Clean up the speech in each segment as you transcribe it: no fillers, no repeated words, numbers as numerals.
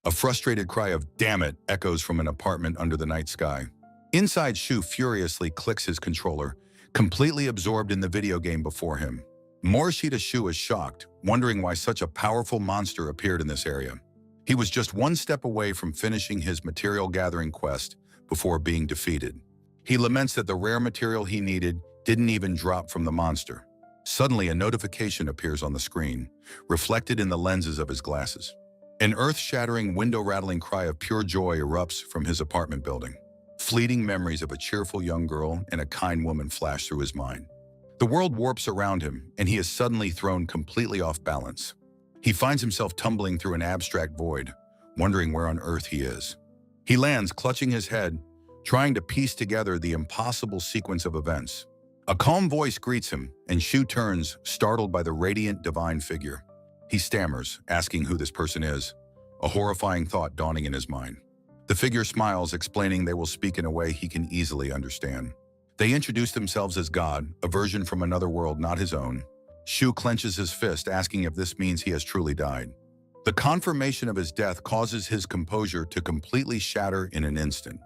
A frustrated cry of "damn it" echoes from an apartment under the night sky. Inside, Shu furiously clicks his controller, completely absorbed in the video game before him. Morishita Shu is shocked, wondering why such a powerful monster appeared in this area. He was just one step away from finishing his material gathering quest before being defeated. He laments that the rare material he needed didn't even drop from the monster. Suddenly, a notification appears on the screen, reflected in the lenses of his glasses. An earth-shattering, window-rattling cry of pure joy erupts from his apartment building. Fleeting memories of a cheerful young girl and a kind woman flash through his mind. The world warps around him, and he is suddenly thrown completely off balance. He finds himself tumbling through an abstract void, wondering where on earth he is. He lands, clutching his head, trying to piece together the impossible sequence of events. A calm voice greets him, and Shu turns, startled by the radiant divine figure. He stammers, asking who this person is, a horrifying thought dawning in his mind. The figure smiles, explaining they will speak in a way he can easily understand. They introduce themselves as God, a version from another world not his own. Shu clenches his fist, asking if this means he has truly died. The confirmation of his death causes his composure to completely shatter in an instant.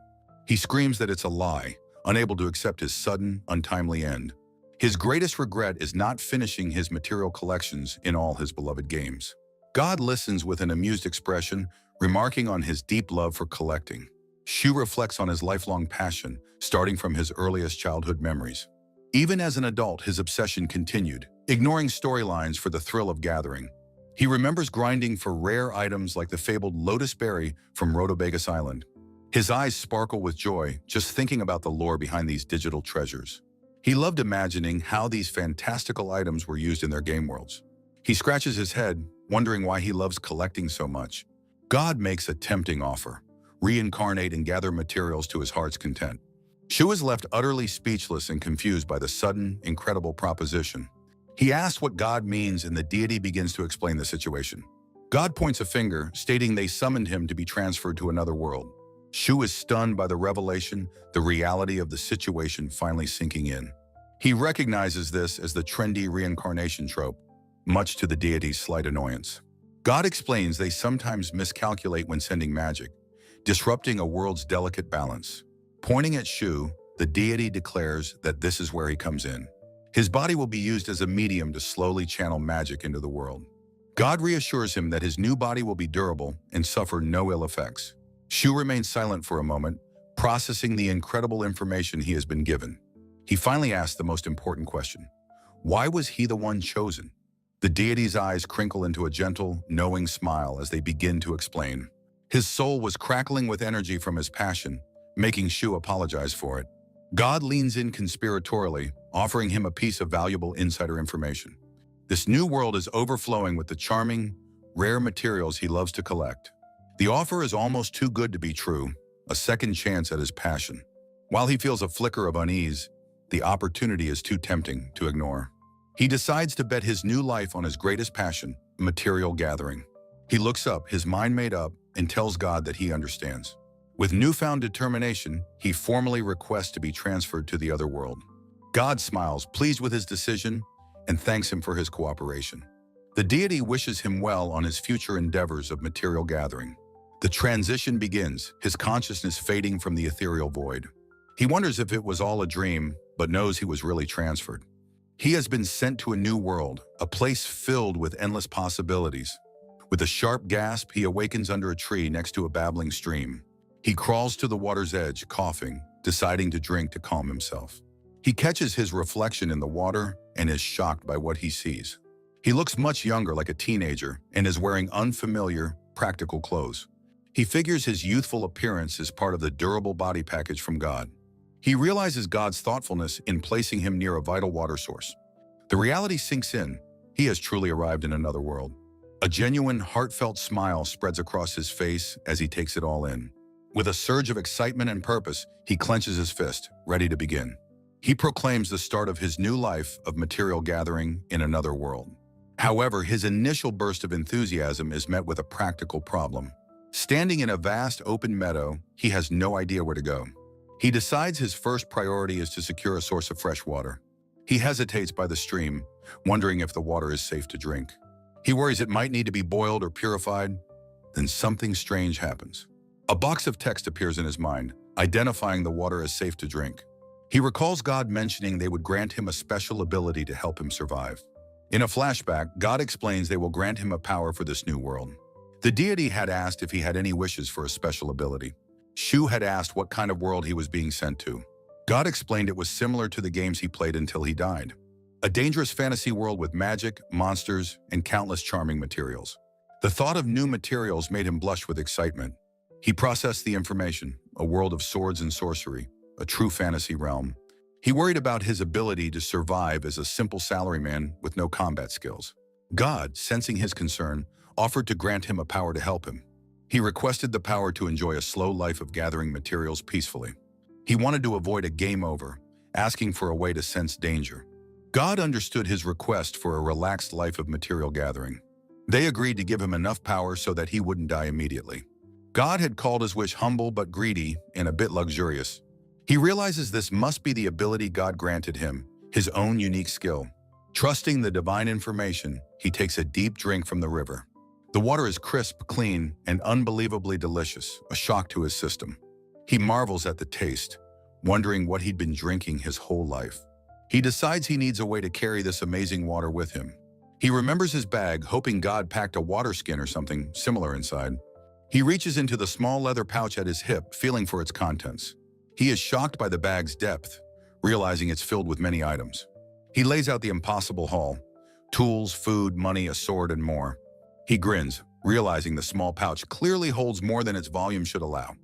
He screams that it's a lie, unable to accept his sudden, untimely end. His greatest regret is not finishing his material collections in all his beloved games. God listens with an amused expression, remarking on his deep love for collecting. Shu reflects on his lifelong passion, starting from his earliest childhood memories. Even as an adult, his obsession continued, ignoring storylines for the thrill of gathering. He remembers grinding for rare items like the fabled Lotus Berry from Rhodobagus Island. His eyes sparkle with joy just thinking about the lore behind these digital treasures. He loved imagining how these fantastical items were used in their game worlds. He scratches his head, wondering why he loves collecting so much. God makes a tempting offer: reincarnate and gather materials to his heart's content. Shu is left utterly speechless and confused by the sudden, incredible proposition. He asks what God means, and the deity begins to explain the situation. God points a finger, stating they summoned him to be transferred to another world. Shu is stunned by the revelation, the reality of the situation finally sinking in. He recognizes this as the trendy reincarnation trope, much to the deity's slight annoyance. God explains they sometimes miscalculate when sending magic, disrupting a world's delicate balance. Pointing at Shu, the deity declares that this is where he comes in. His body will be used as a medium to slowly channel magic into the world. God reassures him that his new body will be durable and suffer no ill effects. Shu remains silent for a moment, processing the incredible information he has been given. He finally asks the most important question: why was he the one chosen? The deity's eyes crinkle into a gentle, knowing smile as they begin to explain. His soul was crackling with energy from his passion, making Shu apologize for it. God leans in conspiratorially, offering him a piece of valuable insider information. This new world is overflowing with the charming, rare materials he loves to collect. The offer is almost too good to be true, a second chance at his passion. While he feels a flicker of unease, the opportunity is too tempting to ignore. He decides to bet his new life on his greatest passion, material gathering. He looks up, his mind made up, and tells God that he understands. With newfound determination, he formally requests to be transferred to the other world. God smiles, pleased with his decision, and thanks him for his cooperation. The deity wishes him well on his future endeavors of material gathering. The transition begins, his consciousness fading from the ethereal void. He wonders if it was all a dream, but knows he was really transferred. He has been sent to a new world, a place filled with endless possibilities. With a sharp gasp, he awakens under a tree next to a babbling stream. He crawls to the water's edge, coughing, deciding to drink to calm himself. He catches his reflection in the water and is shocked by what he sees. He looks much younger, like a teenager, and is wearing unfamiliar, practical clothes. He figures his youthful appearance is part of the durable body package from God. He realizes God's thoughtfulness in placing him near a vital water source. The reality sinks in. He has truly arrived in another world. A genuine, heartfelt smile spreads across his face as he takes it all in. With a surge of excitement and purpose, he clenches his fist, ready to begin. He proclaims the start of his new life of material gathering in another world. However, his initial burst of enthusiasm is met with a practical problem. Standing in a vast open meadow, he has no idea where to go. He decides his first priority is to secure a source of fresh water. He hesitates by the stream, wondering if the water is safe to drink. He worries it might need to be boiled or purified. Then something strange happens. A box of text appears in his mind, identifying the water as safe to drink. He recalls God mentioning they would grant him a special ability to help him survive. In a flashback, God explains they will grant him a power for this new world. The deity had asked if he had any wishes for a special ability. Shu had asked what kind of world he was being sent to. God explained it was similar to the games he played until he died. A dangerous fantasy world with magic, monsters, and countless charming materials. The thought of new materials made him blush with excitement. He processed the information, a world of swords and sorcery, a true fantasy realm. He worried about his ability to survive as a simple salaryman with no combat skills. God, sensing his concern, offered to grant him a power to help him. He requested the power to enjoy a slow life of gathering materials peacefully. He wanted to avoid a game over, asking for a way to sense danger. God understood his request for a relaxed life of material gathering. They agreed to give him enough power so that he wouldn't die immediately. God had called his wish humble but greedy and a bit luxurious. He realizes this must be the ability God granted him, his own unique skill. Trusting the divine information, he takes a deep drink from the river. The water is crisp, clean, and unbelievably delicious, a shock to his system. He marvels at the taste, wondering what he'd been drinking his whole life. He decides he needs a way to carry this amazing water with him. He remembers his bag, hoping God packed a water skin or something similar inside. He reaches into the small leather pouch at his hip, feeling for its contents. He is shocked by the bag's depth, realizing it's filled with many items. He lays out the impossible haul: tools, food, money, a sword, and more. He grins, realizing the small pouch clearly holds more than its volume should allow.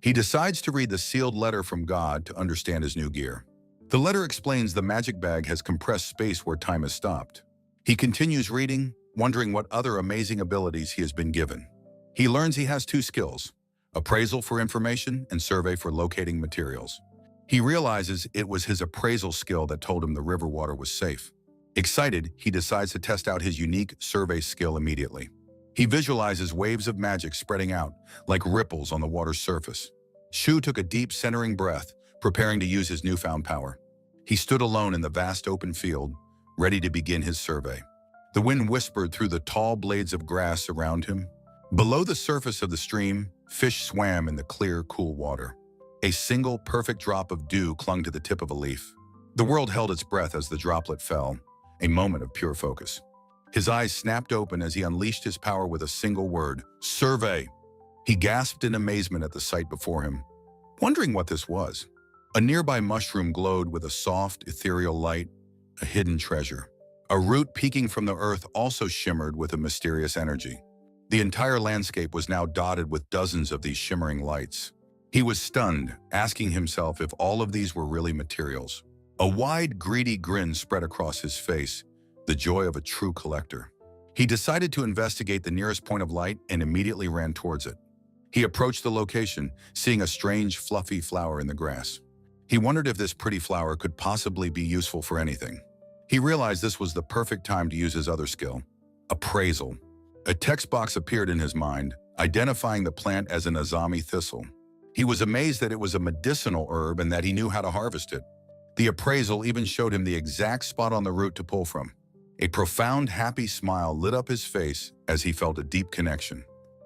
He decides to read the sealed letter from God to understand his new gear. The letter explains the magic bag has compressed space where time has stopped. He continues reading, wondering what other amazing abilities he has been given. He learns he has two skills: appraisal for information and survey for locating materials. He realizes it was his appraisal skill that told him the river water was safe. Excited, he decides to test out his unique survey skill immediately. He visualizes waves of magic spreading out, like ripples on the water's surface. Shu took a deep, centering breath, preparing to use his newfound power. He stood alone in the vast open field, ready to begin his survey. The wind whispered through the tall blades of grass around him. Below the surface of the stream, fish swam in the clear, cool water. A single, perfect drop of dew clung to the tip of a leaf. The world held its breath as the droplet fell, a moment of pure focus. His eyes snapped open as he unleashed his power with a single word: survey. He gasped in amazement at the sight before him, wondering what this was. A nearby mushroom glowed with a soft, ethereal light, a hidden treasure. A root peeking from the earth also shimmered with a mysterious energy. The entire landscape was now dotted with dozens of these shimmering lights. He was stunned, asking himself if all of these were really materials. A wide, greedy grin spread across his face, the joy of a true collector. He decided to investigate the nearest point of light and immediately ran towards it. He approached the location, seeing a strange, fluffy flower in the grass. He wondered if this pretty flower could possibly be useful for anything. He realized this was the perfect time to use his other skill: appraisal. A text box appeared in his mind, identifying the plant as an azami thistle. He was amazed that it was a medicinal herb and that he knew how to harvest it. The appraisal even showed him the exact spot on the root to pull from. A profound, happy smile lit up his face as he felt a deep connection.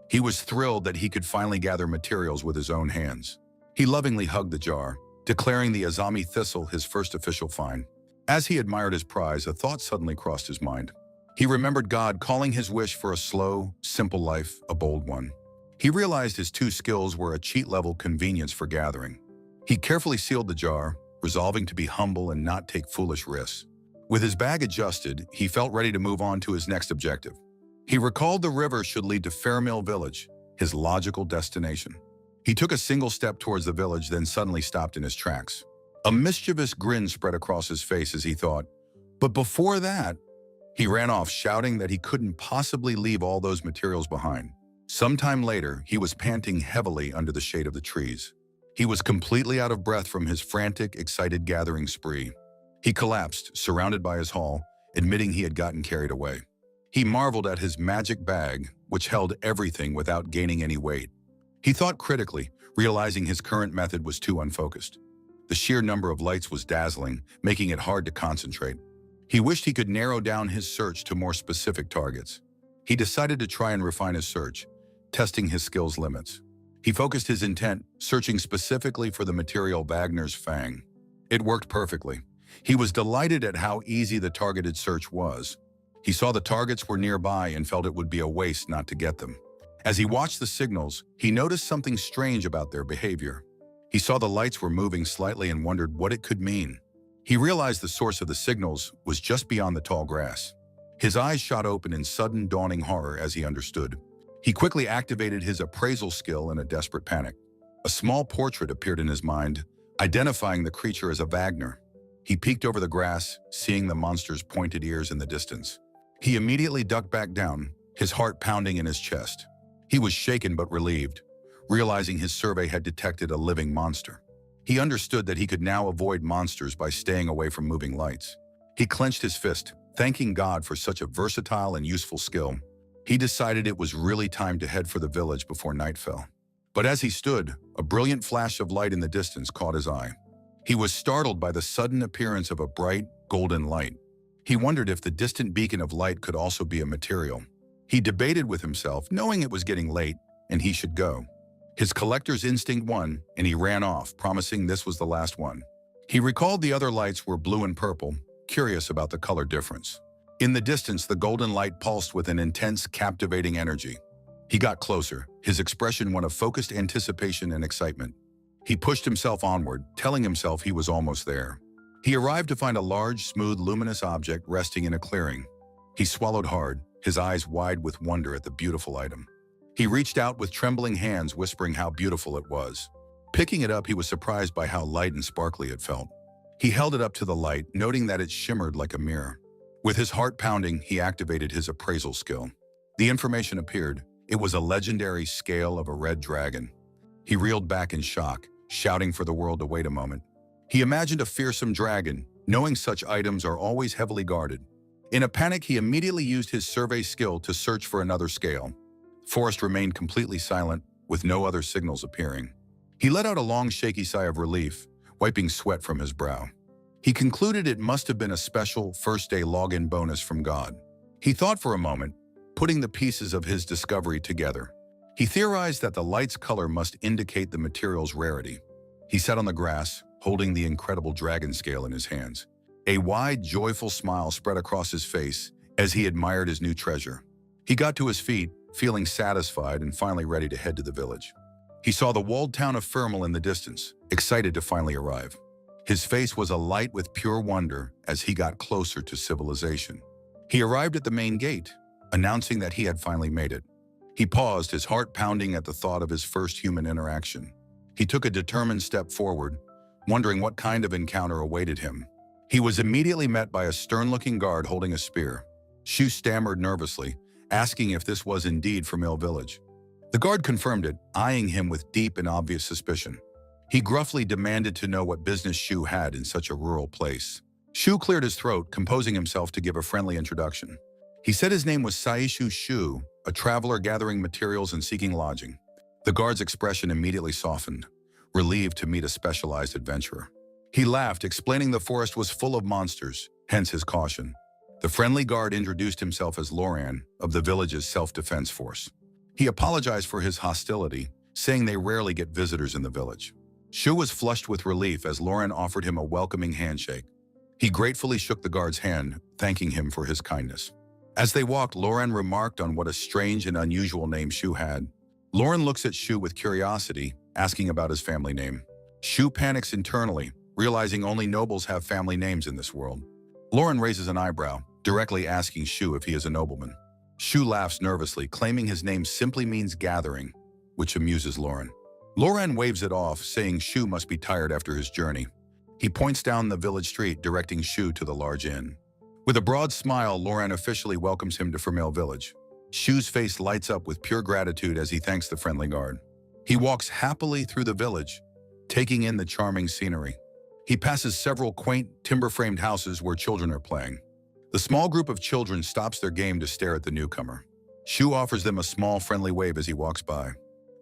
He was thrilled that he could finally gather materials with his own hands. He lovingly hugged the jar, declaring the azami thistle his first official find. As he admired his prize, a thought suddenly crossed his mind. He remembered God calling his wish for a slow, simple life, a bold one. He realized his two skills were a cheat-level convenience for gathering. He carefully sealed the jar, resolving to be humble and not take foolish risks. With his bag adjusted, he felt ready to move on to his next objective. He recalled the river should lead to Fairmill Village, his logical destination. He took a single step towards the village, then suddenly stopped in his tracks. A mischievous grin spread across his face as he thought, but before that, he ran off, shouting that he couldn't possibly leave all those materials behind. Sometime later, he was panting heavily under the shade of the trees. He was completely out of breath from his frantic, excited gathering spree. He collapsed, surrounded by his haul, admitting he had gotten carried away. He marveled at his magic bag, which held everything without gaining any weight. He thought critically, realizing his current method was too unfocused. The sheer number of lights was dazzling, making it hard to concentrate. He wished he could narrow down his search to more specific targets. He decided to try and refine his search, testing his skills' limits. He focused his intent, searching specifically for the material Wagner's fang. It worked perfectly. He was delighted at how easy the targeted search was. He saw the targets were nearby and felt it would be a waste not to get them. As he watched the signals, he noticed something strange about their behavior. He saw the lights were moving slightly and wondered what it could mean. He realized the source of the signals was just beyond the tall grass. His eyes shot open in sudden dawning horror as he understood. He quickly activated his appraisal skill in a desperate panic. A small portrait appeared in his mind, identifying the creature as a Wagner. He peeked over the grass, seeing the monster's pointed ears in the distance. He immediately ducked back down, his heart pounding in his chest. He was shaken but relieved, realizing his survey had detected a living monster. He understood that he could now avoid monsters by staying away from moving lights. He clenched his fist, thanking God for such a versatile and useful skill. He decided it was really time to head for the village before night fell. But as he stood, a brilliant flash of light in the distance caught his eye. He was startled by the sudden appearance of a bright, golden light. He wondered if the distant beacon of light could also be a material. He debated with himself, knowing it was getting late and he should go. His collector's instinct won, and he ran off, promising this was the last one. He recalled the other lights were blue and purple, curious about the color difference. In the distance, the golden light pulsed with an intense, captivating energy. He got closer, his expression one of focused anticipation and excitement. He pushed himself onward, telling himself he was almost there. He arrived to find a large, smooth, luminous object resting in a clearing. He swallowed hard, his eyes wide with wonder at the beautiful item. He reached out with trembling hands, whispering how beautiful it was. Picking it up, he was surprised by how light and sparkly it felt. He held it up to the light, noting that it shimmered like a mirror. With his heart pounding, he activated his appraisal skill. The information appeared. It was a legendary scale of a red dragon. He reeled back in shock, shouting for the world to wait a moment. He imagined a fearsome dragon, knowing such items are always heavily guarded. In a panic, he immediately used his survey skill to search for another scale. The forest remained completely silent, with no other signals appearing. He let out a long, shaky sigh of relief, wiping sweat from his brow. He concluded it must have been a special first-day login bonus from God. He thought for a moment, putting the pieces of his discovery together. He theorized that the light's color must indicate the material's rarity. He sat on the grass, holding the incredible dragon scale in his hands. A wide, joyful smile spread across his face as he admired his new treasure. He got to his feet, feeling satisfied and finally ready to head to the village. He saw the walled town of Firmal in the distance, excited to finally arrive. His face was alight with pure wonder as he got closer to civilization. He arrived at the main gate, announcing that he had finally made it. He paused, his heart pounding at the thought of his first human interaction. He took a determined step forward, wondering what kind of encounter awaited him. He was immediately met by a stern-looking guard holding a spear. Shu stammered nervously, asking if this was indeed Firmal village. The guard confirmed it, eyeing him with deep and obvious suspicion. He gruffly demanded to know what business Shu had in such a rural place. Shu cleared his throat, composing himself to give a friendly introduction. He said his name was Saishu Shu, a traveler gathering materials and seeking lodging. The guard's expression immediately softened, relieved to meet a specialized adventurer. He laughed, explaining the forest was full of monsters, hence his caution. The friendly guard introduced himself as Loran of the village's self-defense force. He apologized for his hostility, saying they rarely get visitors in the village. Shu was flushed with relief as Loran offered him a welcoming handshake. He gratefully shook the guard's hand, thanking him for his kindness. As they walked, Loran remarked on what a strange and unusual name Shu had. Loran looks at Shu with curiosity, asking about his family name. Shu panics internally, realizing only nobles have family names in this world. Loran raises an eyebrow, directly asking Shu if he is a nobleman. Shu laughs nervously, claiming his name simply means gathering, which amuses Loran. Loran waves it off, saying Shu must be tired after his journey. He points down the village street, directing Shu to the large inn. With a broad smile, Loran officially welcomes him to Firmal village. Shu's face lights up with pure gratitude as he thanks the friendly guard. He walks happily through the village, taking in the charming scenery. He passes several quaint, timber-framed houses where children are playing. The small group of children stops their game to stare at the newcomer. Shu offers them a small, friendly wave as he walks by.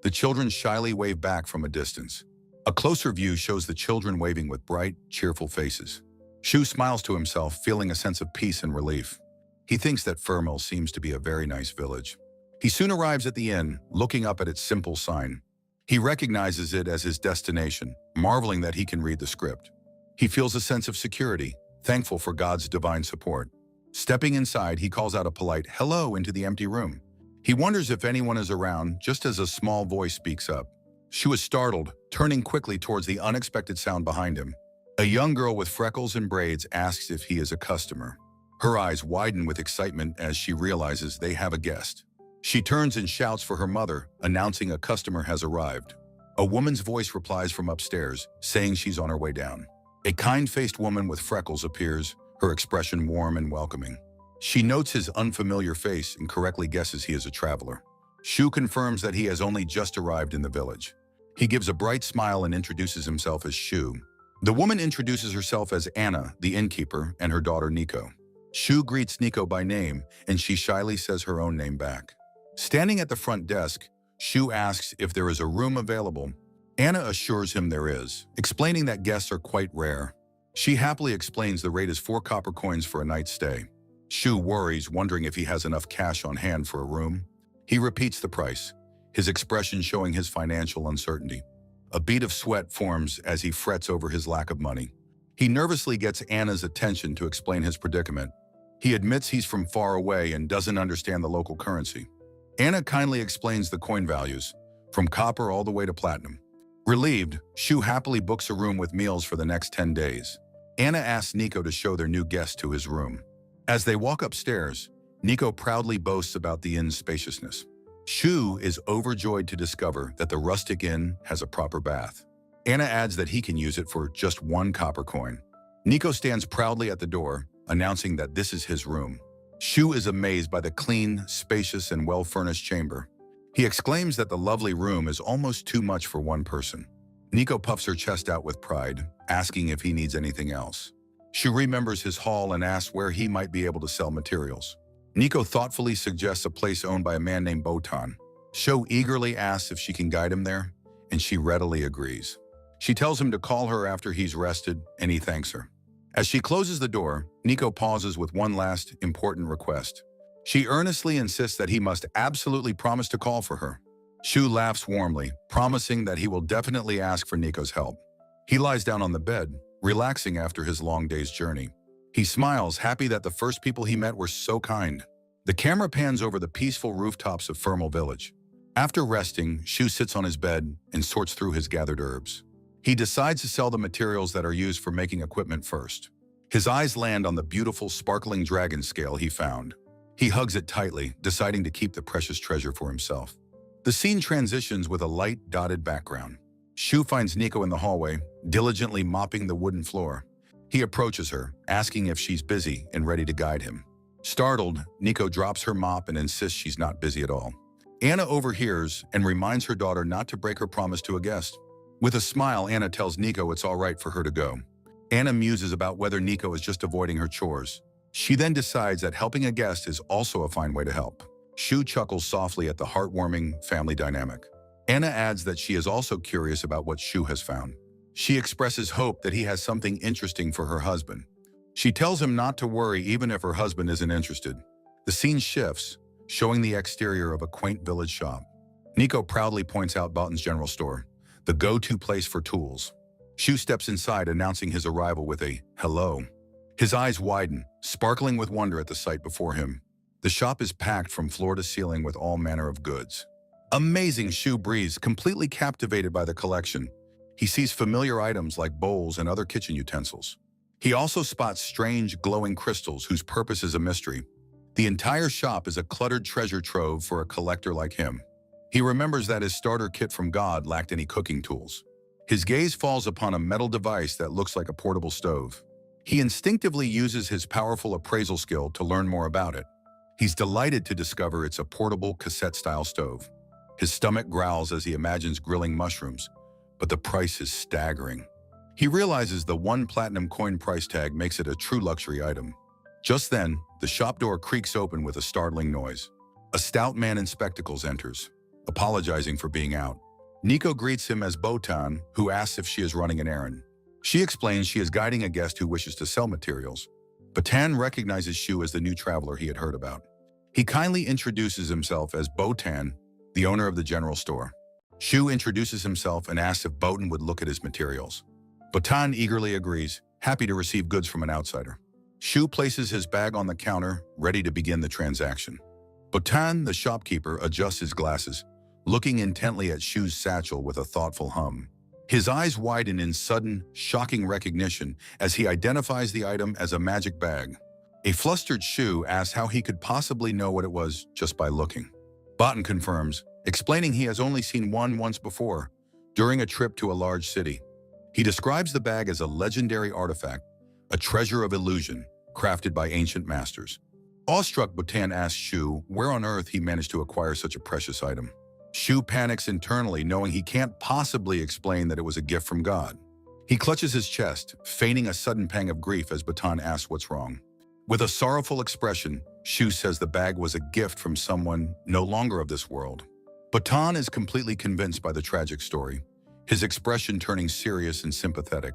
The children shyly wave back from a distance. A closer view shows the children waving with bright, cheerful faces. Shu smiles to himself, feeling a sense of peace and relief. He thinks that Firmal seems to be a very nice village. He soon arrives at the inn, looking up at its simple sign. He recognizes it as his destination, marveling that he can read the script. He feels a sense of security, thankful for God's divine support. Stepping inside, he calls out a polite hello into the empty room. He wonders if anyone is around, just as a small voice speaks up. Shu is startled, turning quickly towards the unexpected sound behind him. A young girl with freckles and braids asks if he is a customer. Her eyes widen with excitement as she realizes they have a guest. She turns and shouts for her mother, announcing a customer has arrived. A woman's voice replies from upstairs, saying she's on her way down. A kind-faced woman with freckles appears, her expression warm and welcoming. She notes his unfamiliar face and correctly guesses he is a traveler. Shu confirms that he has only just arrived in the village. He gives a bright smile and introduces himself as Shu. The woman introduces herself as Anna, the innkeeper, and her daughter Nico. Shu greets Nico by name, and she shyly says her own name back. Standing at the front desk, Shu asks if there is a room available. Anna assures him there is, explaining that guests are quite rare. She happily explains the rate is 4 copper coins for a night's stay. Shu worries, wondering if he has enough cash on hand for a room. He repeats the price, his expression showing his financial uncertainty. A bead of sweat forms as he frets over his lack of money. He nervously gets Anna's attention to explain his predicament. He admits he's from far away and doesn't understand the local currency. Anna kindly explains the coin values, from copper all the way to platinum. Relieved, Shu happily books a room with meals for the next 10 days. Anna asks Nico to show their new guest to his room. As they walk upstairs, Nico proudly boasts about the inn's spaciousness. Shu is overjoyed to discover that the rustic inn has a proper bath. Anna adds that he can use it for just 1 copper coin. Nico stands proudly at the door, announcing that this is his room. Shu is amazed by the clean, spacious, and well-furnished chamber. He exclaims that the lovely room is almost too much for one person. Nico puffs her chest out with pride, asking if he needs anything else. Shu remembers his haul and asks where he might be able to sell materials. Nico thoughtfully suggests a place owned by a man named Botan. Shu eagerly asks if she can guide him there, and she readily agrees. She tells him to call her after he's rested, and he thanks her. As she closes the door, Nico pauses with one last, important request. She earnestly insists that he must absolutely promise to call for her. Shu laughs warmly, promising that he will definitely ask for Nico's help. He lies down on the bed, relaxing after his long day's journey. He smiles, happy that the first people he met were so kind. The camera pans over the peaceful rooftops of Firmal village. After resting, Shu sits on his bed and sorts through his gathered herbs. He decides to sell the materials that are used for making equipment first. His eyes land on the beautiful, sparkling dragon scale he found. He hugs it tightly, deciding to keep the precious treasure for himself. The scene transitions with a light, dotted background. Shu finds Nico in the hallway, diligently mopping the wooden floor. He approaches her, asking if she's busy and ready to guide him. Startled, Nico drops her mop and insists she's not busy at all. Anna overhears and reminds her daughter not to break her promise to a guest. With a smile, Anna tells Nico it's all right for her to go. Anna muses about whether Nico is just avoiding her chores. She then decides that helping a guest is also a fine way to help. Shu chuckles softly at the heartwarming family dynamic. Anna adds that she is also curious about what Shu has found. She expresses hope that he has something interesting for her husband. She tells him not to worry even if her husband isn't interested. The scene shifts, showing the exterior of a quaint village shop. Nico proudly points out Botan's general store, the go-to place for tools. Shu steps inside, announcing his arrival with a hello. His eyes widen, sparkling with wonder at the sight before him. The shop is packed from floor to ceiling with all manner of goods. Amazing, Shu breathes, completely captivated by the collection. He sees familiar items like bowls and other kitchen utensils. He also spots strange, glowing crystals whose purpose is a mystery. The entire shop is a cluttered treasure trove for a collector like him. He remembers that his starter kit from God lacked any cooking tools. His gaze falls upon a metal device that looks like a portable stove. He instinctively uses his powerful appraisal skill to learn more about it. He's delighted to discover it's a portable cassette-style stove. His stomach growls as he imagines grilling mushrooms, but the price is staggering. He realizes the 1 platinum coin price tag makes it a true luxury item. Just then, the shop door creaks open with a startling noise. A stout man in spectacles enters, apologizing for being out. Nico greets him as Botan, who asks if she is running an errand. She explains she is guiding a guest who wishes to sell materials. Botan recognizes Shu as the new traveler he had heard about. He kindly introduces himself as Botan, the owner of the general store. Shu introduces himself and asks if Botan would look at his materials. Botan eagerly agrees, happy to receive goods from an outsider. Shu places his bag on the counter, ready to begin the transaction. Botan, the shopkeeper, adjusts his glasses, looking intently at Shu's satchel with a thoughtful hum. His eyes widen in sudden, shocking recognition as he identifies the item as a magic bag. A flustered Shu asks how he could possibly know what it was just by looking. Botan confirms, explaining he has only seen one once before, during a trip to a large city. He describes the bag as a legendary artifact, a treasure of illusion, crafted by ancient masters. Awestruck, Botan asks Shu where on earth he managed to acquire such a precious item. Shu panics internally, knowing he can't possibly explain that it was a gift from God. He clutches his chest, feigning a sudden pang of grief as Botan asks what's wrong. With a sorrowful expression, Shu says the bag was a gift from someone no longer of this world. Botan is completely convinced by the tragic story, his expression turning serious and sympathetic.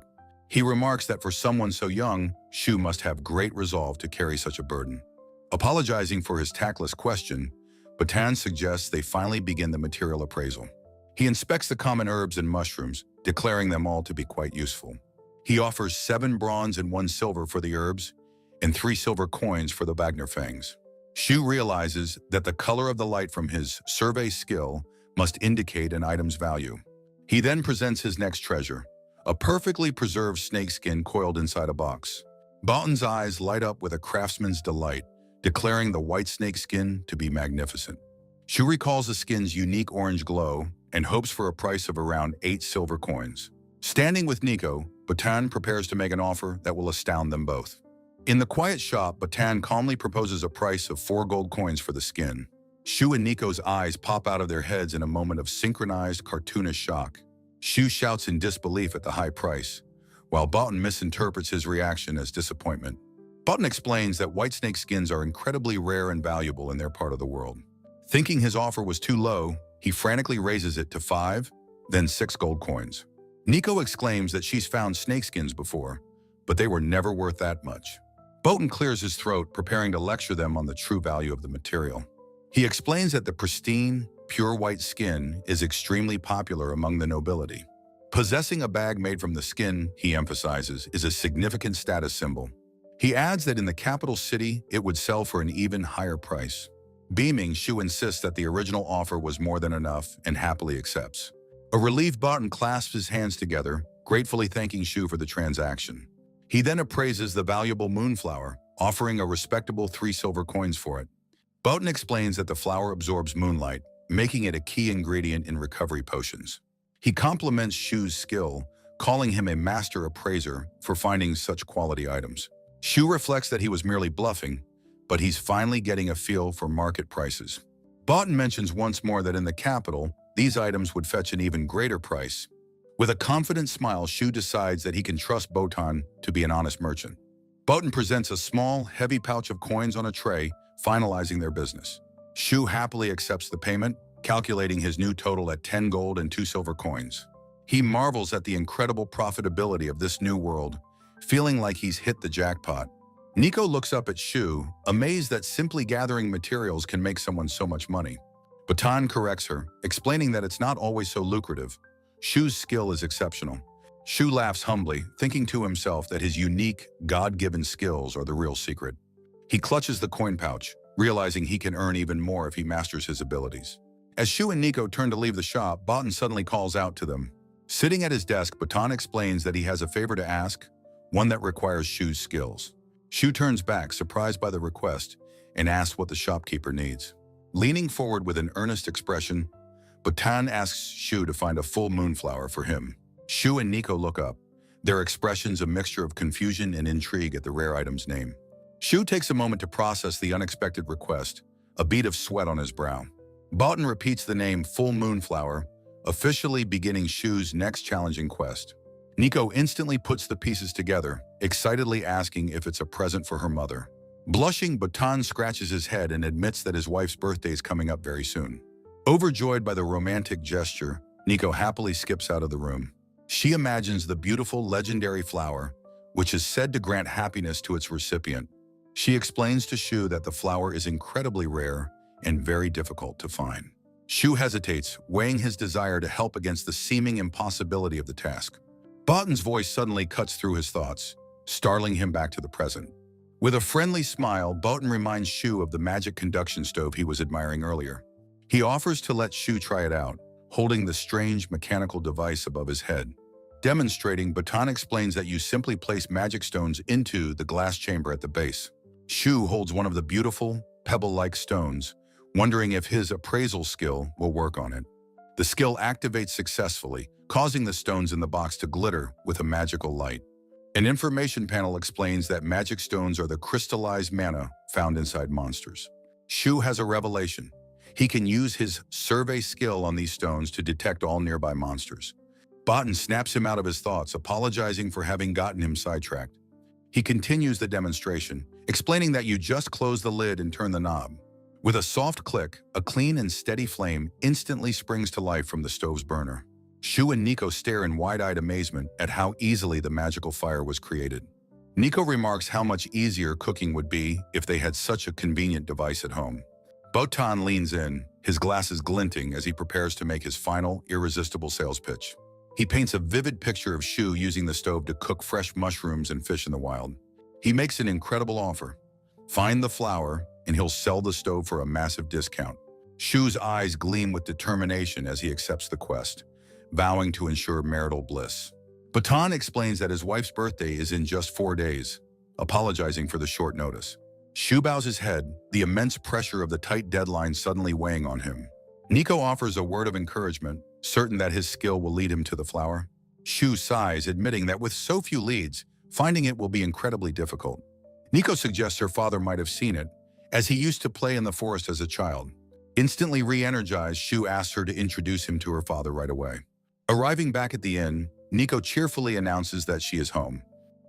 He remarks that for someone so young, Shu must have great resolve to carry such a burden. Apologizing for his tactless question, Botan suggests they finally begin the material appraisal. He inspects the common herbs and mushrooms, declaring them all to be quite useful. He offers 7 bronze and 1 silver for the herbs, and 3 silver coins for the Wagner fangs. Shu realizes that the color of the light from his survey skill must indicate an item's value. He then presents his next treasure, a perfectly preserved snakeskin coiled inside a box. Botan's eyes light up with a craftsman's delight, declaring the white snakeskin to be magnificent. Shu recalls the skin's unique orange glow and hopes for a price of around 8 silver coins. Standing with Nico, Botan prepares to make an offer that will astound them both. In the quiet shop, Botan calmly proposes a price of 4 gold coins for the skin. Shu and Nico's eyes pop out of their heads in a moment of synchronized, cartoonish shock. Shu shouts in disbelief at the high price, while Botan misinterprets his reaction as disappointment. Botan explains that white snake skins are incredibly rare and valuable in their part of the world. Thinking his offer was too low, he frantically raises it to 5, then 6 gold coins. Nico exclaims that she's found snakeskins before, but they were never worth that much. Botan clears his throat, preparing to lecture them on the true value of the material. He explains that the pristine, pure white skin is extremely popular among the nobility. Possessing a bag made from the skin, he emphasizes, is a significant status symbol. He adds that in the capital city, it would sell for an even higher price. Beaming, Shu insists that the original offer was more than enough and happily accepts. A relieved Botan clasps his hands together, gratefully thanking Shu for the transaction. He then appraises the valuable moonflower, offering a respectable 3 silver coins for it. Botan explains that the flower absorbs moonlight, making it a key ingredient in recovery potions. He compliments Shu's skill, calling him a master appraiser for finding such quality items. Shu reflects that he was merely bluffing, but he's finally getting a feel for market prices. Botan mentions once more that in the capital, these items would fetch an even greater price. With a confident smile, Shu decides that he can trust Botan to be an honest merchant. Botan presents a small, heavy pouch of coins on a tray, finalizing their business. Shu happily accepts the payment, calculating his new total at 10 gold and 2 silver coins. He marvels at the incredible profitability of this new world, feeling like he's hit the jackpot. Nico looks up at Shu, amazed that simply gathering materials can make someone so much money. Botan corrects her, explaining that it's not always so lucrative. Shu's skill is exceptional. Shu laughs humbly, thinking to himself that his unique, God-given skills are the real secret. He clutches the coin pouch, realizing he can earn even more if he masters his abilities. As Shu and Nico turn to leave the shop, Botan suddenly calls out to them. Sitting at his desk, Botan explains that he has a favor to ask, one that requires Shu's skills. Shu turns back, surprised by the request, and asks what the shopkeeper needs. Leaning forward with an earnest expression, Botan asks Shu to find a full moonflower for him. Shu and Nico look up, their expressions a mixture of confusion and intrigue at the rare item's name. Shu takes a moment to process the unexpected request, a bead of sweat on his brow. Botan repeats the name Full Moonflower, officially beginning Shu's next challenging quest. Nico instantly puts the pieces together, excitedly asking if it's a present for her mother. Blushing, Botan scratches his head and admits that his wife's birthday is coming up very soon. Overjoyed by the romantic gesture, Nico happily skips out of the room. She imagines the beautiful legendary flower, which is said to grant happiness to its recipient. She explains to Shu that the flower is incredibly rare and very difficult to find. Shu hesitates, weighing his desire to help against the seeming impossibility of the task. Botton's voice suddenly cuts through his thoughts, startling him back to the present. With a friendly smile, Botton reminds Shu of the magic conduction stove he was admiring earlier. He offers to let Shu try it out, holding the strange mechanical device above his head. Demonstrating, Botton explains that you simply place magic stones into the glass chamber at the base. Shu holds one of the beautiful, pebble-like stones, wondering if his appraisal skill will work on it. The skill activates successfully, causing the stones in the box to glitter with a magical light. An information panel explains that magic stones are the crystallized mana found inside monsters. Shu has a revelation. He can use his survey skill on these stones to detect all nearby monsters. Botton snaps him out of his thoughts, apologizing for having gotten him sidetracked. He continues the demonstration, explaining that you just close the lid and turn the knob. With a soft click, a clean and steady flame instantly springs to life from the stove's burner. Shu and Nico stare in wide-eyed amazement at how easily the magical fire was created. Nico remarks how much easier cooking would be if they had such a convenient device at home. Botton leans in, his glasses glinting as he prepares to make his final, irresistible sales pitch. He paints a vivid picture of Shu using the stove to cook fresh mushrooms and fish in the wild. He makes an incredible offer. Find the flower, and he'll sell the stove for a massive discount. Shu's eyes gleam with determination as he accepts the quest, vowing to ensure marital bliss. Botton explains that his wife's birthday is in just 4 days, apologizing for the short notice. Shu bows his head, the immense pressure of the tight deadline suddenly weighing on him. Nico offers a word of encouragement, certain that his skill will lead him to the flower. Shu sighs, admitting that with so few leads, finding it will be incredibly difficult. Nico suggests her father might have seen it, as he used to play in the forest as a child. Instantly re-energized, Shu asks her to introduce him to her father right away. Arriving back at the inn, Nico cheerfully announces that she is home.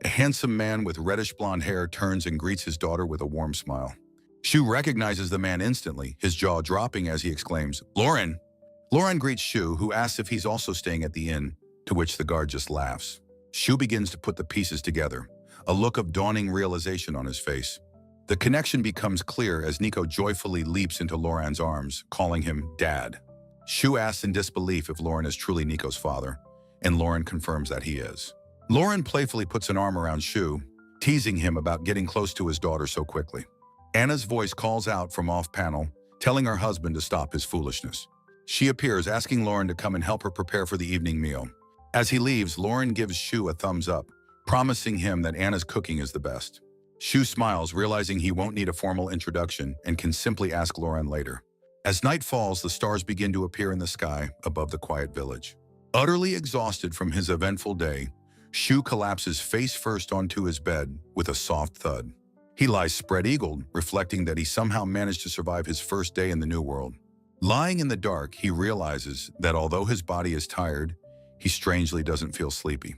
A handsome man with reddish-blonde hair turns and greets his daughter with a warm smile. Shu recognizes the man instantly, his jaw dropping as he exclaims, "Lauren!" Lauren greets Shu, who asks if he's also staying at the inn, to which the guard just laughs. Shu begins to put the pieces together, a look of dawning realization on his face. The connection becomes clear as Nico joyfully leaps into Lauren's arms, calling him Dad. Shu asks in disbelief if Lauren is truly Nico's father, and Lauren confirms that he is. Lauren playfully puts an arm around Shu, teasing him about getting close to his daughter so quickly. Anna's voice calls out from off-panel, telling her husband to stop his foolishness. She appears, asking Lauren to come and help her prepare for the evening meal. As he leaves, Lauren gives Shu a thumbs up, promising him that Anna's cooking is the best. Shu smiles, realizing he won't need a formal introduction and can simply ask Lauren later. As night falls, the stars begin to appear in the sky above the quiet village. Utterly exhausted from his eventful day, Shu collapses face first onto his bed with a soft thud. He lies spread-eagled, reflecting that he somehow managed to survive his first day in the new world. Lying in the dark, he realizes that although his body is tired, he strangely doesn't feel sleepy.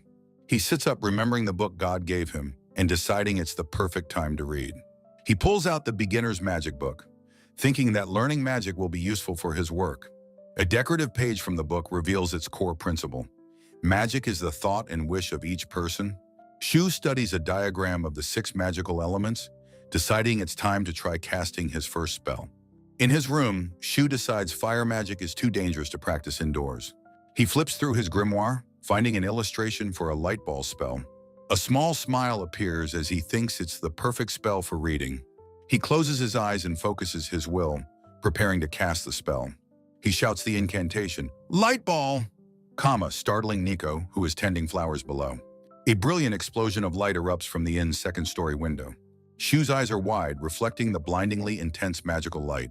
He sits up, remembering the book God gave him and deciding it's the perfect time to read. He pulls out the beginner's magic book, thinking that learning magic will be useful for his work. A decorative page from the book reveals its core principle. Magic is the thought and wish of each person. Shu studies a diagram of the 6 magical elements, deciding it's time to try casting his first spell. In his room, Shu decides fire magic is too dangerous to practice indoors. He flips through his grimoire, finding an illustration for a light ball spell. A small smile appears as he thinks it's the perfect spell for reading. He closes his eyes and focuses his will, preparing to cast the spell. He shouts the incantation, "Light ball!" startling Nico, who is tending flowers below. A brilliant explosion of light erupts from the inn's second-story window. Shu's eyes are wide, reflecting the blindingly intense magical light.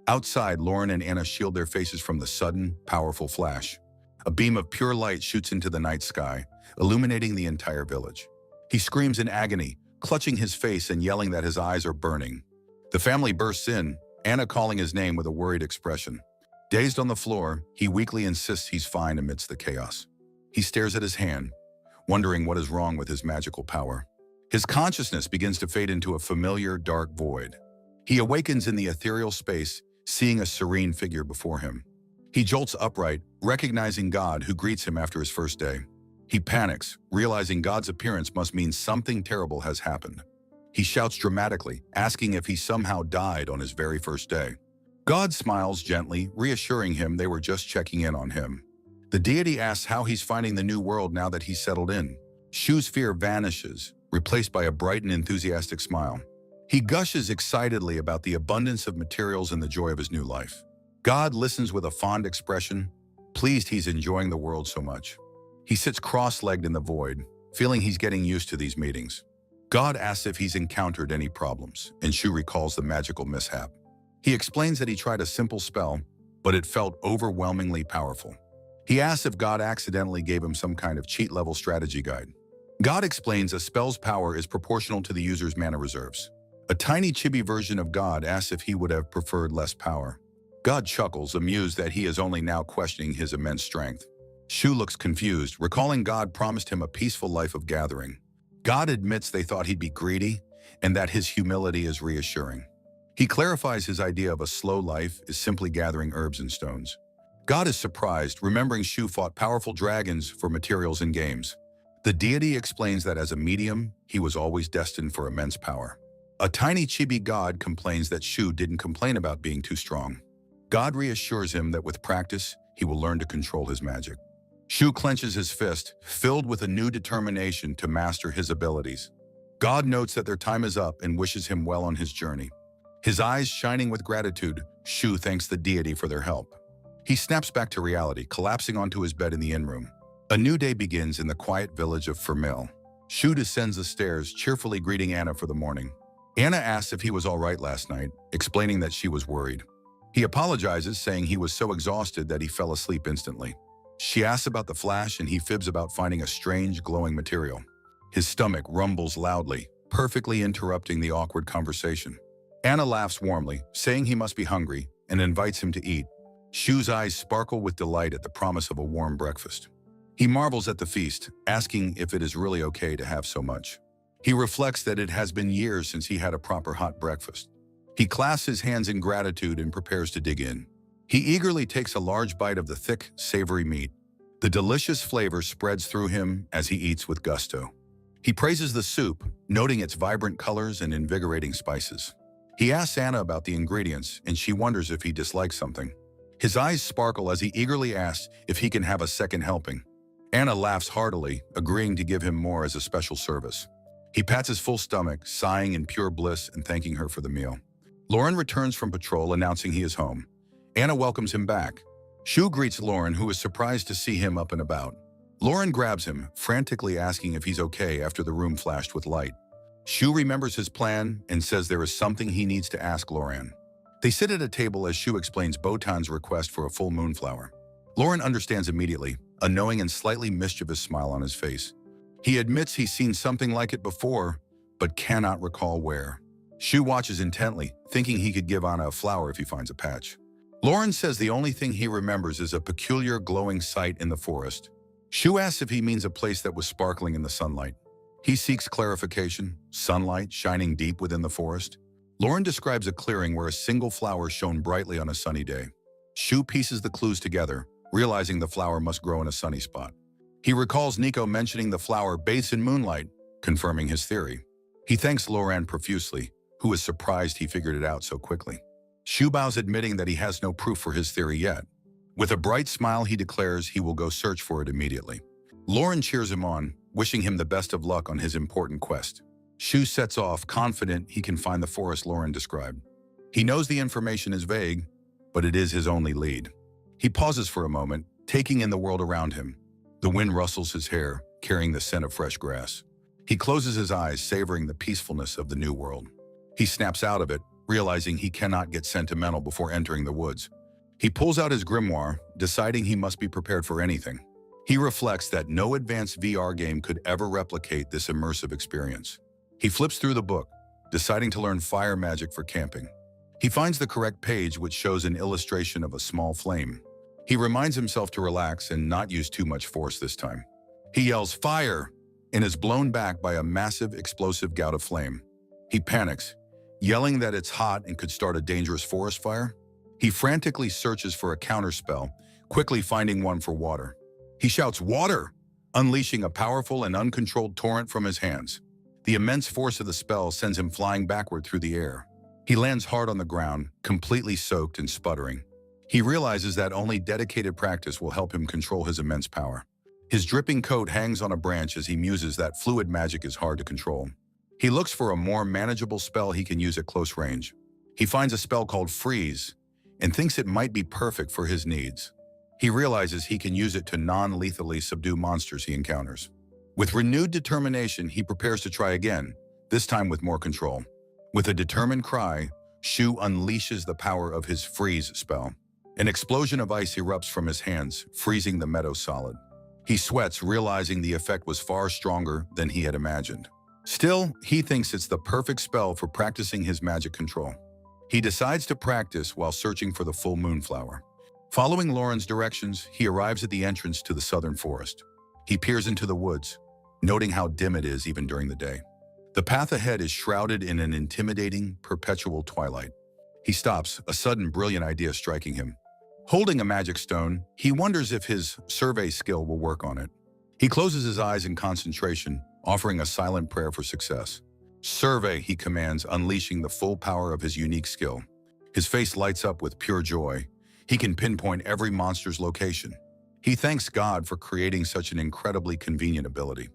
Outside, Lauren and Anna shield their faces from the sudden, powerful flash. A beam of pure light shoots into the night sky, illuminating the entire village. He screams in agony, clutching his face and yelling that his eyes are burning. The family bursts in, Anna calling his name with a worried expression. Dazed on the floor, he weakly insists he's fine amidst the chaos. He stares at his hand, wondering what is wrong with his magical power. His consciousness begins to fade into a familiar, dark void. He awakens in the ethereal space, seeing a serene figure before him. He jolts upright, recognizing God, who greets him after his first day. He panics, realizing God's appearance must mean something terrible has happened. He shouts dramatically, asking if he somehow died on his very first day. God smiles gently, reassuring him they were just checking in on him. The deity asks how he's finding the new world now that he's settled in. Shu's fear vanishes, replaced by a bright and enthusiastic smile. He gushes excitedly about the abundance of materials and the joy of his new life. God listens with a fond expression, pleased he's enjoying the world so much. He sits cross-legged in the void, feeling he's getting used to these meetings. God asks if he's encountered any problems, and Shu recalls the magical mishap. He explains that he tried a simple spell, but it felt overwhelmingly powerful. He asks if God accidentally gave him some kind of cheat-level strategy guide. God explains a spell's power is proportional to the user's mana reserves. A tiny chibi version of God asks if he would have preferred less power. God chuckles, amused that he is only now questioning his immense strength. Shu looks confused, recalling God promised him a peaceful life of gathering. God admits they thought he'd be greedy, and that his humility is reassuring. He clarifies his idea of a slow life is simply gathering herbs and stones. God is surprised, remembering Shu fought powerful dragons for materials and games. The deity explains that as a medium, he was always destined for immense power. A tiny chibi god complains that Shu didn't complain about being too strong. God reassures him that with practice, he will learn to control his magic. Shu clenches his fist, filled with a new determination to master his abilities. God notes that their time is up and wishes him well on his journey. His eyes shining with gratitude, Shu thanks the deity for their help. He snaps back to reality, collapsing onto his bed in the inn room. A new day begins in the quiet village of Fermil. Shu descends the stairs, cheerfully greeting Anna for the morning. Anna asks if he was all right last night, explaining that she was worried. He apologizes, saying he was so exhausted that he fell asleep instantly. She asks about the flash, and he fibs about finding a strange, glowing material. His stomach rumbles loudly, perfectly interrupting the awkward conversation. Anna laughs warmly, saying he must be hungry, and invites him to eat. Shu's eyes sparkle with delight at the promise of a warm breakfast. He marvels at the feast, asking if it is really okay to have so much. He reflects that it has been years since he had a proper hot breakfast. He clasps his hands in gratitude and prepares to dig in. He eagerly takes a large bite of the thick, savory meat. The delicious flavor spreads through him as he eats with gusto. He praises the soup, noting its vibrant colors and invigorating spices. He asks Anna about the ingredients, and she wonders if he dislikes something. His eyes sparkle as he eagerly asks if he can have a second helping. Anna laughs heartily, agreeing to give him more as a special service. He pats his full stomach, sighing in pure bliss and thanking her for the meal. Lauren returns from patrol, announcing he is home. Anna welcomes him back. Shu greets Lauren, who is surprised to see him up and about. Lauren grabs him, frantically asking if he's okay after the room flashed with light. Shu remembers his plan and says there is something he needs to ask Lauren. They sit at a table as Shu explains Botan's request for a full moonflower. Lauren understands immediately, a knowing and slightly mischievous smile on his face. He admits he's seen something like it before, but cannot recall where. Shu watches intently, thinking he could give Anna a flower if he finds a patch. Lauren says the only thing he remembers is a peculiar glowing sight in the forest. Shu asks if he means a place that was sparkling in the sunlight. He seeks clarification, sunlight shining deep within the forest. Lauren describes a clearing where a single flower shone brightly on a sunny day. Shu pieces the clues together, realizing the flower must grow in a sunny spot. He recalls Nico mentioning the flower bathes in moonlight, confirming his theory. He thanks Lauren profusely, who is surprised he figured it out so quickly. Shu bows, admitting that he has no proof for his theory yet. With a bright smile, he declares he will go search for it immediately. Lauren cheers him on, wishing him the best of luck on his important quest. Shu sets off, confident he can find the forest Lauren described. He knows the information is vague, but it is his only lead. He pauses for a moment, taking in the world around him. The wind rustles his hair, carrying the scent of fresh grass. He closes his eyes, savoring the peacefulness of the new world. He snaps out of it, realizing he cannot get sentimental before entering the woods. He pulls out his grimoire, deciding he must be prepared for anything. He reflects that no advanced VR game could ever replicate this immersive experience. He flips through the book, deciding to learn fire magic for camping. He finds the correct page, which shows an illustration of a small flame. He reminds himself to relax and not use too much force this time. He yells, "Fire!" and is blown back by a massive explosive gout of flame. He panics, yelling that it's hot and could start a dangerous forest fire. He frantically searches for a counterspell, quickly finding one for water. He shouts, "Water!" unleashing a powerful and uncontrolled torrent from his hands. The immense force of the spell sends him flying backward through the air. He lands hard on the ground, completely soaked and sputtering. He realizes that only dedicated practice will help him control his immense power. His dripping coat hangs on a branch as he muses that fluid magic is hard to control. He looks for a more manageable spell he can use at close range. He finds a spell called Freeze and thinks it might be perfect for his needs. He realizes he can use it to non-lethally subdue monsters he encounters. With renewed determination, he prepares to try again, this time with more control. With a determined cry, Shu unleashes the power of his Freeze spell. An explosion of ice erupts from his hands, freezing the meadow solid. He sweats, realizing the effect was far stronger than he had imagined. Still, he thinks it's the perfect spell for practicing his magic control. He decides to practice while searching for the full moonflower. Following Lauren's directions, he arrives at the entrance to the southern forest. He peers into the woods, noting how dim it is even during the day. The path ahead is shrouded in an intimidating, perpetual twilight. He stops, a sudden brilliant idea striking him. Holding a magic stone, he wonders if his survey skill will work on it. He closes his eyes in concentration, offering a silent prayer for success. Survey, he commands, unleashing the full power of his unique skill. His face lights up with pure joy. He can pinpoint every monster's location. He thanks God for creating such an incredibly convenient ability.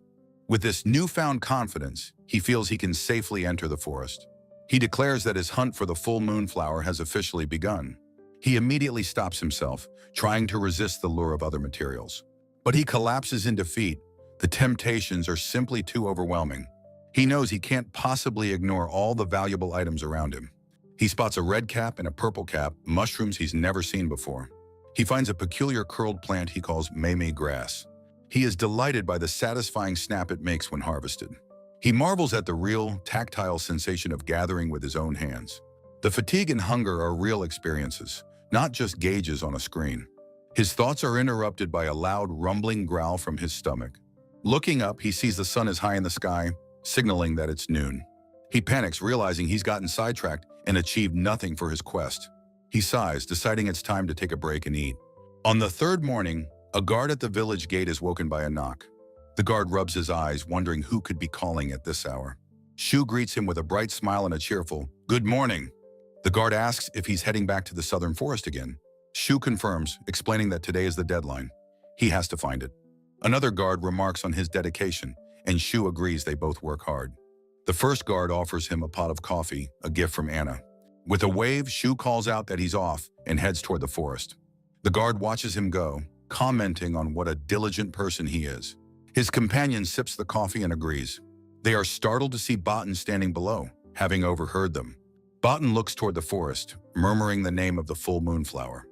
With this newfound confidence, he feels he can safely enter the forest. He declares that his hunt for the full moonflower has officially begun. He immediately stops himself, trying to resist the lure of other materials. But he collapses in defeat. The temptations are simply too overwhelming. He knows he can't possibly ignore all the valuable items around him. He spots a red cap and a purple cap, mushrooms he's never seen before. He finds a peculiar curled plant he calls mei grass. He is delighted by the satisfying snap it makes when harvested. He marvels at the real, tactile sensation of gathering with his own hands. The fatigue and hunger are real experiences, not just gauges on a screen. His thoughts are interrupted by a loud, rumbling growl from his stomach. Looking up, he sees the sun is high in the sky, signaling that it's noon. He panics, realizing he's gotten sidetracked and achieved nothing for his quest. He sighs, deciding it's time to take a break and eat. On the third morning, a guard at the village gate is woken by a knock. The guard rubs his eyes, wondering who could be calling at this hour. Shu greets him with a bright smile and a cheerful, "Good morning." The guard asks if he's heading back to the southern forest again. Shu confirms, explaining that today is the deadline. He has to find it. Another guard remarks on his dedication, and Shu agrees they both work hard. The first guard offers him a pot of coffee, a gift from Anna. With a wave, Shu calls out that he's off and heads toward the forest. The guard watches him go, commenting on what a diligent person he is. His companion sips the coffee and agrees. They are startled to see Botan standing below, having overheard them. Botan looks toward the forest, murmuring the name of the full moonflower.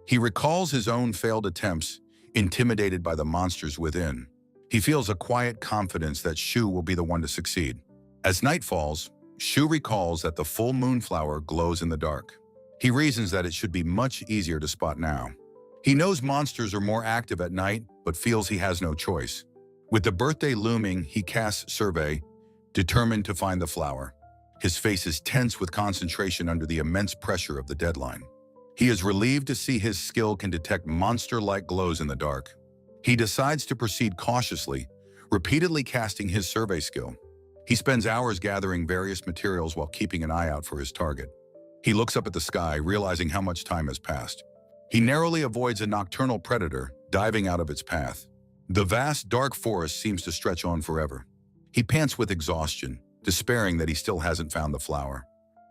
He recalls his own failed attempts, intimidated by the monsters within. He feels a quiet confidence that Shu will be the one to succeed. As night falls, Shu recalls that the full moonflower glows in the dark. He reasons that it should be much easier to spot now. He knows monsters are more active at night, but feels he has no choice. With the birthday looming, he casts Survey, determined to find the flower. His face is tense with concentration under the immense pressure of the deadline. He is relieved to see his skill can detect monster-like glows in the dark. He decides to proceed cautiously, repeatedly casting his survey skill. He spends hours gathering various materials while keeping an eye out for his target. He looks up at the sky, realizing how much time has passed. He narrowly avoids a nocturnal predator, diving out of its path. The vast, dark forest seems to stretch on forever. He pants with exhaustion, despairing that he still hasn't found the flower.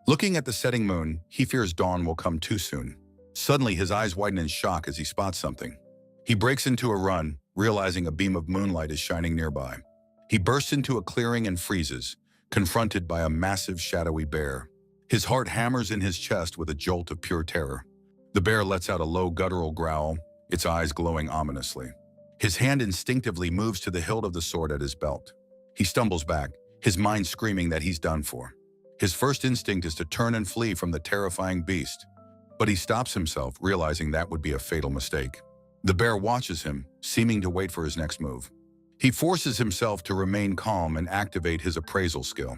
Looking at the setting moon, he fears dawn will come too soon. Suddenly, his eyes widen in shock as he spots something. He breaks into a run, realizing a beam of moonlight is shining nearby. He bursts into a clearing and freezes, confronted by a massive, shadowy bear. His heart hammers in his chest with a jolt of pure terror. The bear lets out a low, guttural growl, its eyes glowing ominously. His hand instinctively moves to the hilt of the sword at his belt. He stumbles back, his mind screaming that he's done for. His first instinct is to turn and flee from the terrifying beast, but he stops himself, realizing that would be a fatal mistake. The bear watches him, seeming to wait for his next move. He forces himself to remain calm and activate his appraisal skill.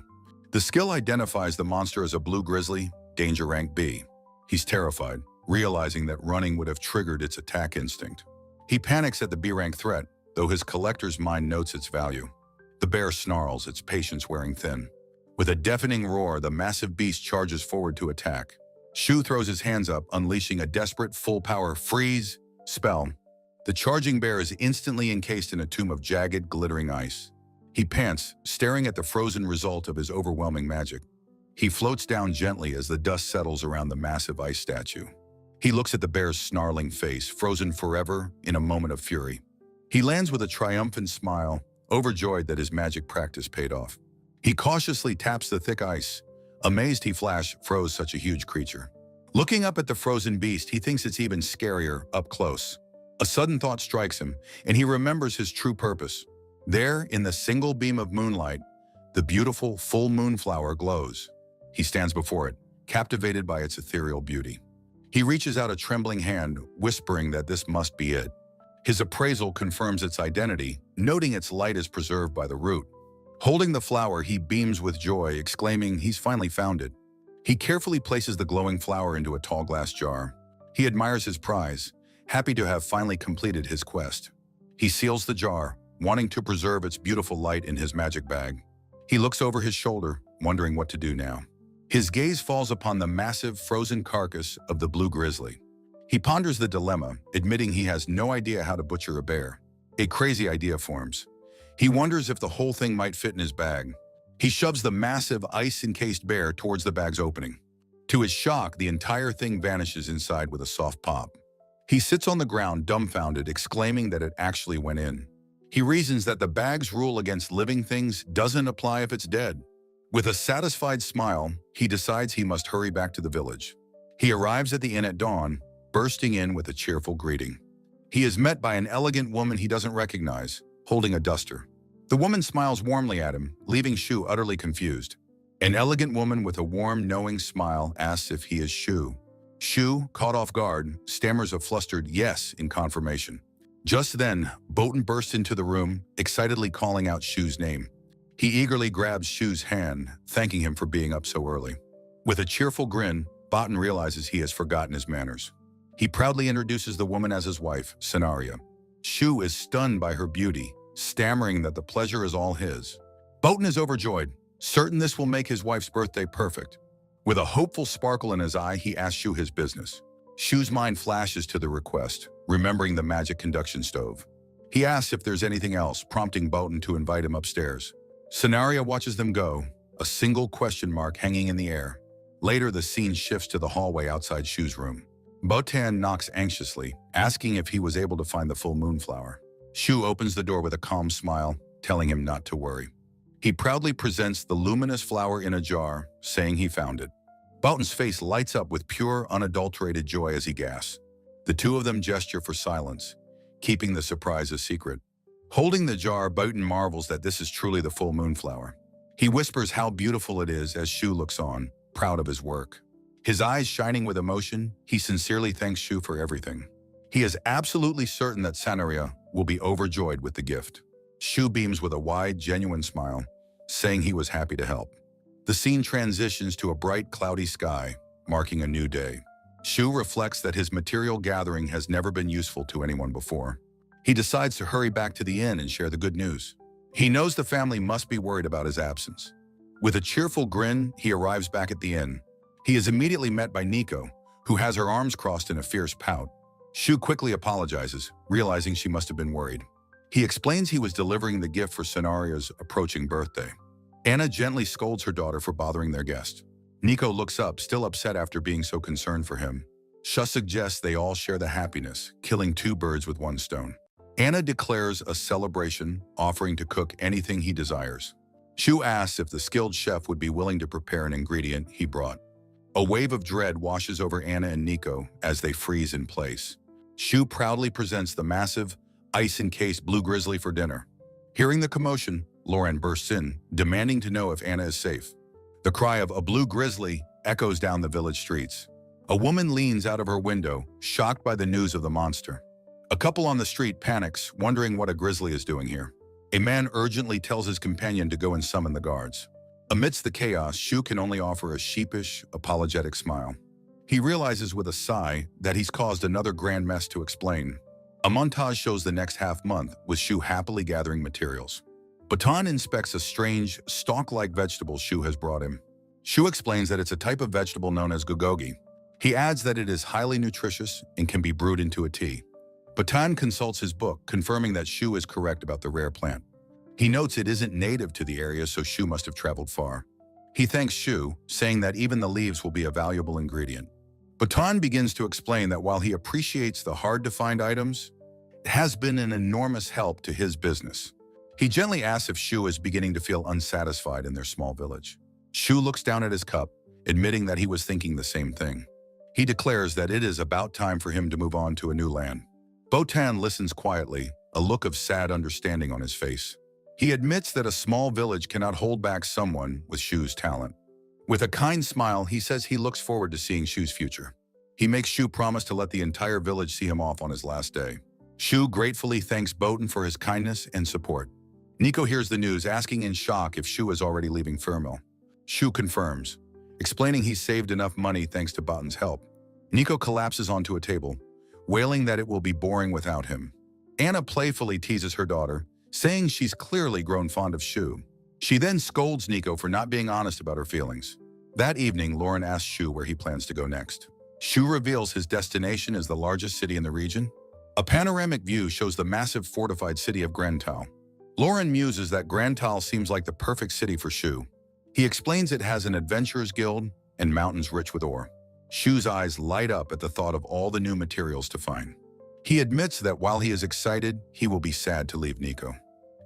The skill identifies the monster as a blue grizzly, danger rank B. He's terrified, realizing that running would have triggered its attack instinct. He panics at the B-rank threat, though his collector's mind notes its value. The bear snarls, its patience wearing thin. With a deafening roar, the massive beast charges forward to attack. Shu throws his hands up, unleashing a desperate full-power freeze spell. The charging bear is instantly encased in a tomb of jagged, glittering ice. He pants, staring at the frozen result of his overwhelming magic. He floats down gently as the dust settles around the massive ice statue. He looks at the bear's snarling face, frozen forever in a moment of fury. He lands with a triumphant smile, overjoyed that his magic practice paid off. He cautiously taps the thick ice, amazed he froze such a huge creature. Looking up at the frozen beast, he thinks it's even scarier up close. A sudden thought strikes him, and he remembers his true purpose. There, in the single beam of moonlight, the beautiful full moon flower glows. He stands before it, captivated by its ethereal beauty. He reaches out a trembling hand, whispering that this must be it. His appraisal confirms its identity, noting its light is preserved by the root. Holding the flower, he beams with joy, exclaiming he's finally found it. He carefully places the glowing flower into a tall glass jar. He admires his prize, happy to have finally completed his quest. He seals the jar, wanting to preserve its beautiful light in his magic bag. He looks over his shoulder, wondering what to do now. His gaze falls upon the massive, frozen carcass of the blue grizzly. He ponders the dilemma, admitting he has no idea how to butcher a bear. A crazy idea forms. He wonders if the whole thing might fit in his bag. He shoves the massive, ice-encased bear towards the bag's opening. To his shock, the entire thing vanishes inside with a soft pop. He sits on the ground, dumbfounded, exclaiming that it actually went in. He reasons that the bag's rule against living things doesn't apply if it's dead. With a satisfied smile, he decides he must hurry back to the village. He arrives at the inn at dawn, bursting in with a cheerful greeting. He is met by an elegant woman he doesn't recognize, holding a duster. The woman smiles warmly at him, leaving Shu utterly confused. An elegant woman with a warm, knowing smile asks if he is Shu. Shu, caught off guard, stammers a flustered yes in confirmation. Just then, Botan bursts into the room, excitedly calling out Shu's name. He eagerly grabs Shu's hand, thanking him for being up so early. With a cheerful grin, Botan realizes he has forgotten his manners. He proudly introduces the woman as his wife, Scenaria. Shu is stunned by her beauty, stammering that the pleasure is all his. Botan is overjoyed, certain this will make his wife's birthday perfect. With a hopeful sparkle in his eye, he asks Shu his business. Shu's mind flashes to the request, remembering the magic conduction stove. He asks if there's anything else, prompting Botan to invite him upstairs. Scenaria watches them go, a single question mark hanging in the air. Later, the scene shifts to the hallway outside Shu's room. Botan knocks anxiously, asking if he was able to find the full moon flower. Shu opens the door with a calm smile, telling him not to worry. He proudly presents the luminous flower in a jar, saying he found it. Botan's face lights up with pure, unadulterated joy as he gasps. The two of them gesture for silence, keeping the surprise a secret. Holding the jar, Botan marvels that this is truly the full moon flower. He whispers how beautiful it is as Shu looks on, proud of his work. His eyes shining with emotion, he sincerely thanks Shu for everything. He is absolutely certain that Scenaria will be overjoyed with the gift. Shu beams with a wide, genuine smile, saying he was happy to help. The scene transitions to a bright, cloudy sky, marking a new day. Shu reflects that his material gathering has never been useful to anyone before. He decides to hurry back to the inn and share the good news. He knows the family must be worried about his absence. With a cheerful grin, he arrives back at the inn. He is immediately met by Nico, who has her arms crossed in a fierce pout. Shu quickly apologizes, realizing she must have been worried. He explains he was delivering the gift for Scenaria's approaching birthday. Anna gently scolds her daughter for bothering their guest. Nico looks up, still upset after being so concerned for him. Shu suggests they all share the happiness, killing two birds with one stone. Anna declares a celebration, offering to cook anything he desires. Shu asks if the skilled chef would be willing to prepare an ingredient he brought. A wave of dread washes over Anna and Nico as they freeze in place. Shu proudly presents the massive, ice-encased blue grizzly for dinner. Hearing the commotion, Lauren bursts in, demanding to know if Anna is safe. The cry of "a blue grizzly" echoes down the village streets. A woman leans out of her window, shocked by the news of the monster. A couple on the street panics, wondering what a grizzly is doing here. A man urgently tells his companion to go and summon the guards. Amidst the chaos, Shu can only offer a sheepish, apologetic smile. He realizes with a sigh that he's caused another grand mess to explain. A montage shows the next half-month, with Shu happily gathering materials. Bhutan inspects a strange, stalk-like vegetable Shu has brought him. Shu explains that it's a type of vegetable known as gogogi. He adds that it is highly nutritious and can be brewed into a tea. Bhutan consults his book, confirming that Shu is correct about the rare plant. He notes it isn't native to the area, so Shu must have traveled far. He thanks Shu, saying that even the leaves will be a valuable ingredient. Bhutan begins to explain that while he appreciates the hard-to-find items, it has been an enormous help to his business. He gently asks if Shu is beginning to feel unsatisfied in their small village. Shu looks down at his cup, admitting that he was thinking the same thing. He declares that it is about time for him to move on to a new land. Bhutan listens quietly, a look of sad understanding on his face. He admits that a small village cannot hold back someone with Shu's talent. With a kind smile, he says he looks forward to seeing Shu's future. He makes Shu promise to let the entire village see him off on his last day. Shu gratefully thanks Bhutan for his kindness and support. Nico hears the news, asking in shock if Shu is already leaving Fermil. Shu confirms, explaining he's saved enough money thanks to Bhutan's help. Nico collapses onto a table, wailing that it will be boring without him. Anna playfully teases her daughter, saying she's clearly grown fond of Shu. She then scolds Nico for not being honest about her feelings. That evening, Lauren asks Shu where he plans to go next. Shu reveals his destination is the largest city in the region. A panoramic view shows the massive fortified city of Grantal. Lauren muses that Grantal seems like the perfect city for Shu. He explains it has an adventurer's guild and mountains rich with ore. Shu's eyes light up at the thought of all the new materials to find. He admits that while he is excited, he will be sad to leave Nico.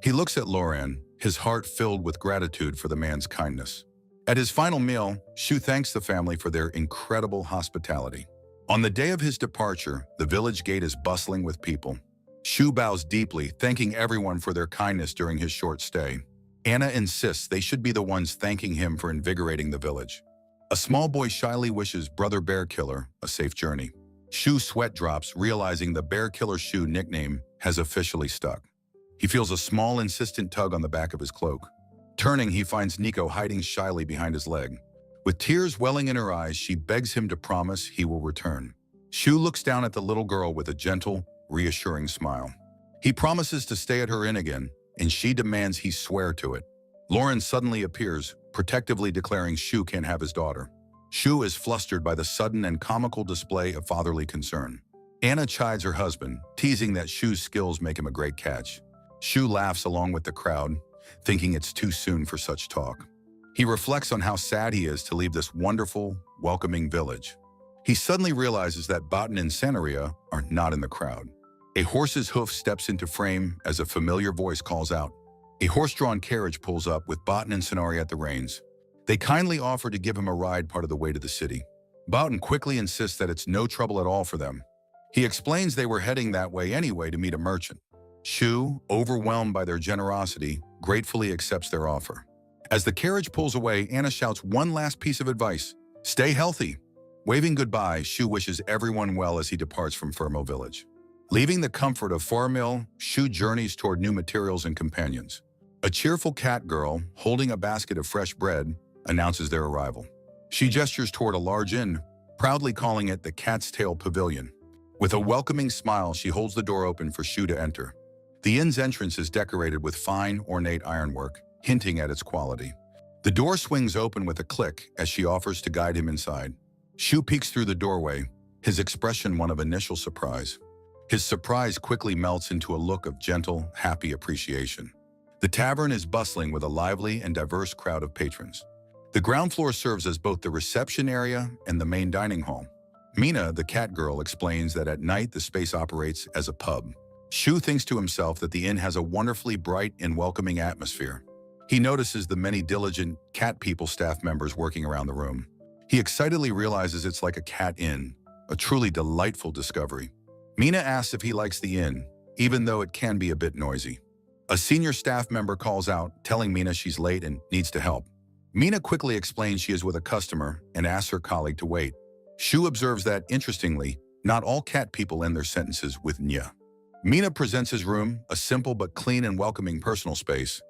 He looks at Lauren, his heart filled with gratitude for the man's kindness. At his final meal, Shu thanks the family for their incredible hospitality. On the day of his departure, the village gate is bustling with people. Shu bows deeply, thanking everyone for their kindness during his short stay. Anna insists they should be the ones thanking him for invigorating the village. A small boy shyly wishes Brother Bear Killer a safe journey. Shu's sweat drops, realizing the Bear Killer Shu nickname has officially stuck. He feels a small, insistent tug on the back of his cloak. Turning, he finds Nico hiding shyly behind his leg. With tears welling in her eyes, she begs him to promise he will return. Shu looks down at the little girl with a gentle, reassuring smile. He promises to stay at her inn again, and she demands he swear to it. Lauren suddenly appears, protectively declaring Shu can't have his daughter. Shu is flustered by the sudden and comical display of fatherly concern. Anna chides her husband, teasing that Shu's skills make him a great catch. Shu laughs along with the crowd, thinking it's too soon for such talk. He reflects on how sad he is to leave this wonderful, welcoming village. He suddenly realizes that Bhutan and Sanaria are not in the crowd. A horse's hoof steps into frame as a familiar voice calls out. A horse-drawn carriage pulls up with Bhutan and Sanaria at the reins. They kindly offer to give him a ride part of the way to the city. Bhutan quickly insists that it's no trouble at all for them. He explains they were heading that way anyway to meet a merchant. Shu, overwhelmed by their generosity, gratefully accepts their offer. As the carriage pulls away, Anna shouts one last piece of advice: stay healthy. Waving goodbye, Shu wishes everyone well as he departs from Fermo village. Leaving the comfort of Fermil, Shu journeys toward new materials and companions. A cheerful cat girl, holding a basket of fresh bread, announces their arrival. She gestures toward a large inn, proudly calling it the Cat's Tail Pavilion. With a welcoming smile, she holds the door open for Shu to enter. The inn's entrance is decorated with fine, ornate ironwork, hinting at its quality. The door swings open with a click as she offers to guide him inside. Shu peeks through the doorway, his expression one of initial surprise. His surprise quickly melts into a look of gentle, happy appreciation. The tavern is bustling with a lively and diverse crowd of patrons. The ground floor serves as both the reception area and the main dining hall. Mina, the cat girl, explains that at night the space operates as a pub. Shu thinks to himself that the inn has a wonderfully bright and welcoming atmosphere. He notices the many diligent cat people staff members working around the room. He excitedly realizes it's like a cat inn, a truly delightful discovery. Mina asks if he likes the inn, even though it can be a bit noisy. A senior staff member calls out, telling Mina she's late and needs to help. Mina quickly explains she is with a customer and asks her colleague to wait. Shu observes that, interestingly, not all cat people end their sentences with nya. Mina presents his room, a simple but clean and welcoming personal space.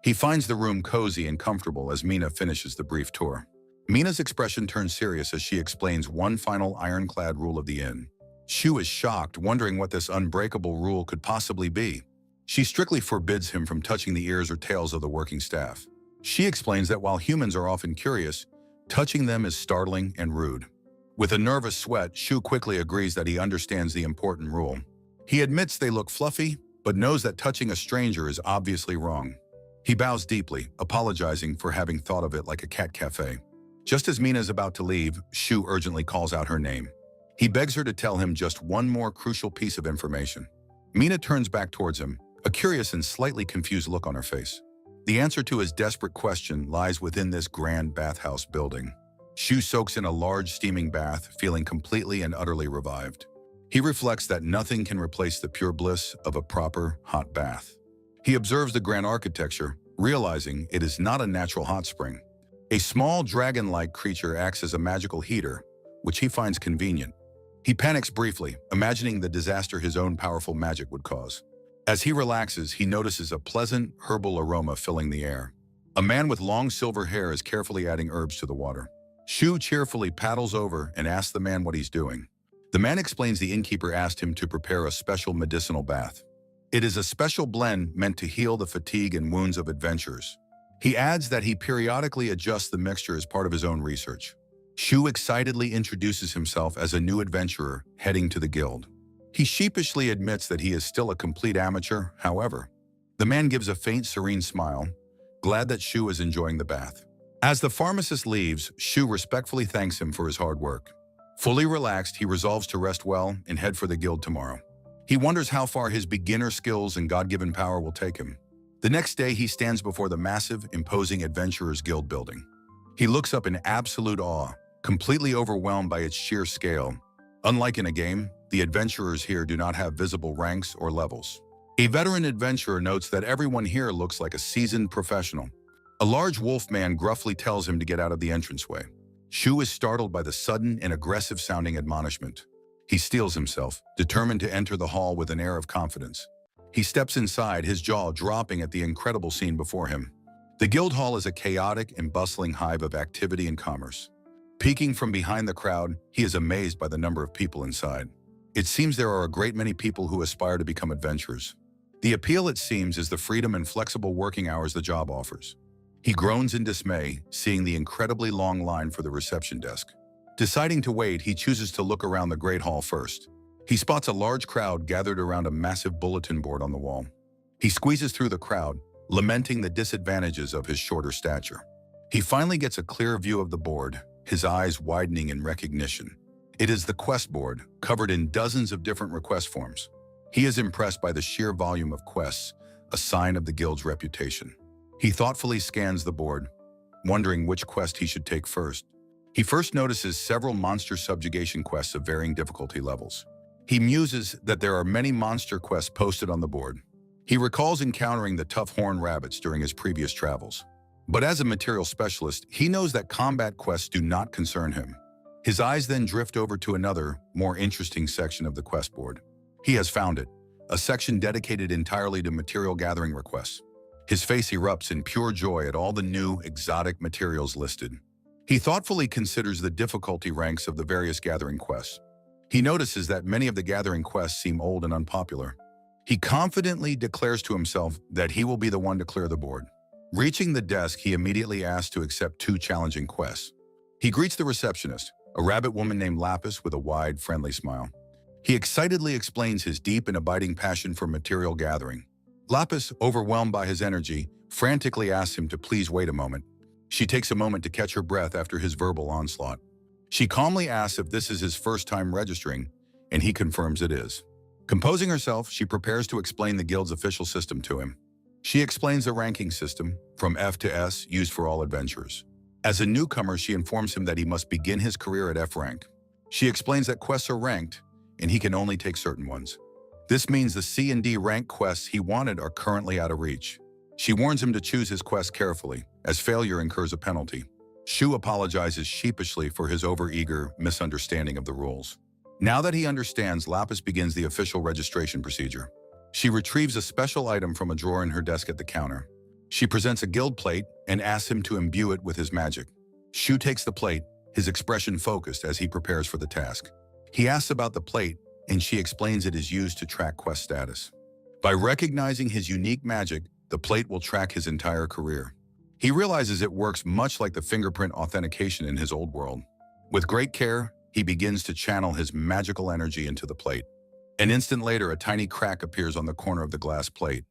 He finds the room cozy and comfortable as Mina finishes the brief tour. Mina's expression turns serious as she explains one final ironclad rule of the inn. Shu is shocked, wondering what this unbreakable rule could possibly be. She strictly forbids him from touching the ears or tails of the working staff. She explains that while humans are often curious, touching them is startling and rude. With a nervous sweat, Shu quickly agrees that he understands the important rule. He admits they look fluffy, but knows that touching a stranger is obviously wrong. He bows deeply, apologizing for having thought of it like a cat cafe. Just as Mina is about to leave, Shu urgently calls out her name. He begs her to tell him just one more crucial piece of information. Mina turns back towards him, a curious and slightly confused look on her face. The answer to his desperate question lies within this grand bathhouse building. Shu soaks in a large steaming bath, feeling completely and utterly revived. He reflects that nothing can replace the pure bliss of a proper hot bath. He observes the grand architecture, realizing it is not a natural hot spring. A small dragon-like creature acts as a magical heater, which he finds convenient. He panics briefly, imagining the disaster his own powerful magic would cause. As he relaxes, he notices a pleasant, herbal aroma filling the air. A man with long silver hair is carefully adding herbs to the water. Shu cheerfully paddles over and asks the man what he's doing. The man explains the innkeeper asked him to prepare a special medicinal bath. It is a special blend meant to heal the fatigue and wounds of adventurers. He adds that he periodically adjusts the mixture as part of his own research. Shu excitedly introduces himself as a new adventurer heading to the guild. He sheepishly admits that he is still a complete amateur, however. The man gives a faint, serene smile, glad that Shu is enjoying the bath. As the pharmacist leaves, Shu respectfully thanks him for his hard work. Fully relaxed, he resolves to rest well and head for the guild tomorrow. He wonders how far his beginner skills and God-given power will take him. The next day, he stands before the massive, imposing Adventurers Guild building. He looks up in absolute awe, completely overwhelmed by its sheer scale. Unlike in a game, the adventurers here do not have visible ranks or levels. A veteran adventurer notes that everyone here looks like a seasoned professional. A large wolf man gruffly tells him to get out of the entranceway. Shu is startled by the sudden and aggressive-sounding admonishment. He steels himself, determined to enter the hall with an air of confidence. He steps inside, his jaw dropping at the incredible scene before him. The guild hall is a chaotic and bustling hive of activity and commerce. Peeking from behind the crowd, he is amazed by the number of people inside. It seems there are a great many people who aspire to become adventurers. The appeal, it seems, is the freedom and flexible working hours the job offers. He groans in dismay, seeing the incredibly long line for the reception desk. Deciding to wait, he chooses to look around the great hall first. He spots a large crowd gathered around a massive bulletin board on the wall. He squeezes through the crowd, lamenting the disadvantages of his shorter stature. He finally gets a clear view of the board, his eyes widening in recognition. It is the quest board, covered in dozens of different request forms. He is impressed by the sheer volume of quests, a sign of the guild's reputation. He thoughtfully scans the board, wondering which quest he should take first. He first notices several monster subjugation quests of varying difficulty levels. He muses that there are many monster quests posted on the board. He recalls encountering the tough horned rabbits during his previous travels. But as a material specialist, he knows that combat quests do not concern him. His eyes then drift over to another, more interesting section of the quest board. He has found it, a section dedicated entirely to material gathering requests. His face erupts in pure joy at all the new, exotic materials listed. He thoughtfully considers the difficulty ranks of the various gathering quests. He notices that many of the gathering quests seem old and unpopular. He confidently declares to himself that he will be the one to clear the board. Reaching the desk, he immediately asks to accept 2 challenging quests. He greets the receptionist, a rabbit woman named Lapis with a wide, friendly smile. He excitedly explains his deep and abiding passion for material gathering. Lapis, overwhelmed by his energy, frantically asks him to please wait a moment. She takes a moment to catch her breath after his verbal onslaught. She calmly asks if this is his first time registering, and he confirms it is. Composing herself, she prepares to explain the guild's official system to him. She explains the ranking system, from F to S, used for all adventurers. As a newcomer, she informs him that he must begin his career at F rank. She explains that quests are ranked, and he can only take certain ones. This means the C and D rank quests he wanted are currently out of reach. She warns him to choose his quest carefully, as failure incurs a penalty. Shu apologizes sheepishly for his overeager misunderstanding of the rules. Now that he understands, Lapis begins the official registration procedure. She retrieves a special item from a drawer in her desk at the counter. She presents a guild plate and asks him to imbue it with his magic. Shu takes the plate, his expression focused as he prepares for the task. He asks about the plate, and she explains it is used to track quest status. By recognizing his unique magic, the plate will track his entire career. He realizes it works much like the fingerprint authentication in his old world. With great care, he begins to channel his magical energy into the plate. An instant later, a tiny crack appears on the corner of the glass plate.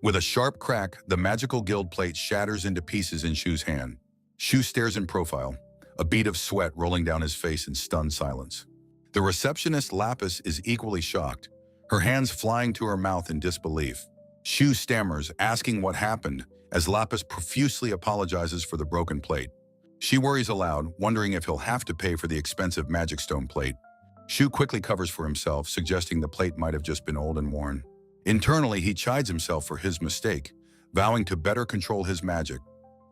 With a sharp crack, the magical guild plate shatters into pieces in Shu's hand. Shu stares in profile, a bead of sweat rolling down his face in stunned silence. The receptionist Lapis is equally shocked, her hands flying to her mouth in disbelief. Shu stammers, asking what happened, as Lapis profusely apologizes for the broken plate. She worries aloud, wondering if he'll have to pay for the expensive magic stone plate. Shu quickly covers for himself, suggesting the plate might have just been old and worn. Internally, he chides himself for his mistake, vowing to better control his magic.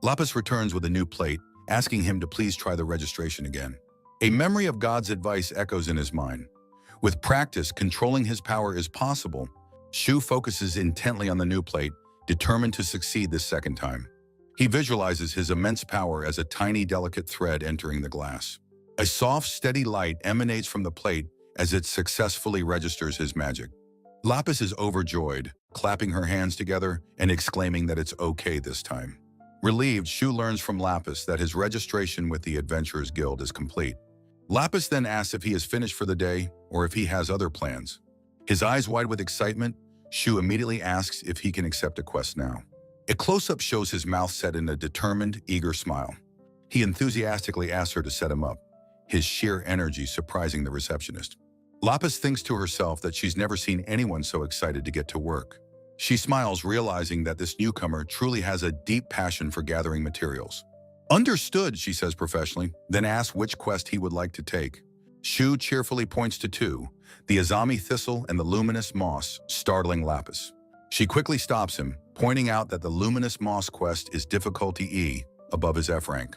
Lapis returns with a new plate, asking him to please try the registration again. A memory of God's advice echoes in his mind. With practice, controlling his power is possible. Shu focuses intently on the new plate, determined to succeed this second time. He visualizes his immense power as a tiny, delicate thread entering the glass. A soft, steady light emanates from the plate as it successfully registers his magic. Lapis is overjoyed, clapping her hands together and exclaiming that it's okay this time. Relieved, Shu learns from Lapis that his registration with the Adventurers Guild is complete. Lapis then asks if he is finished for the day or if he has other plans. His eyes wide with excitement, Shu immediately asks if he can accept a quest now. A close-up shows his mouth set in a determined, eager smile. He enthusiastically asks her to set him up, his sheer energy surprising the receptionist. Lapis thinks to herself that she's never seen anyone so excited to get to work. She smiles, realizing that this newcomer truly has a deep passion for gathering materials. Understood, she says professionally, then asks which quest he would like to take. Shu cheerfully points to two, the Azami Thistle and the Luminous Moss, startling Lapis. She quickly stops him, pointing out that the Luminous Moss quest is difficulty E, above his F rank.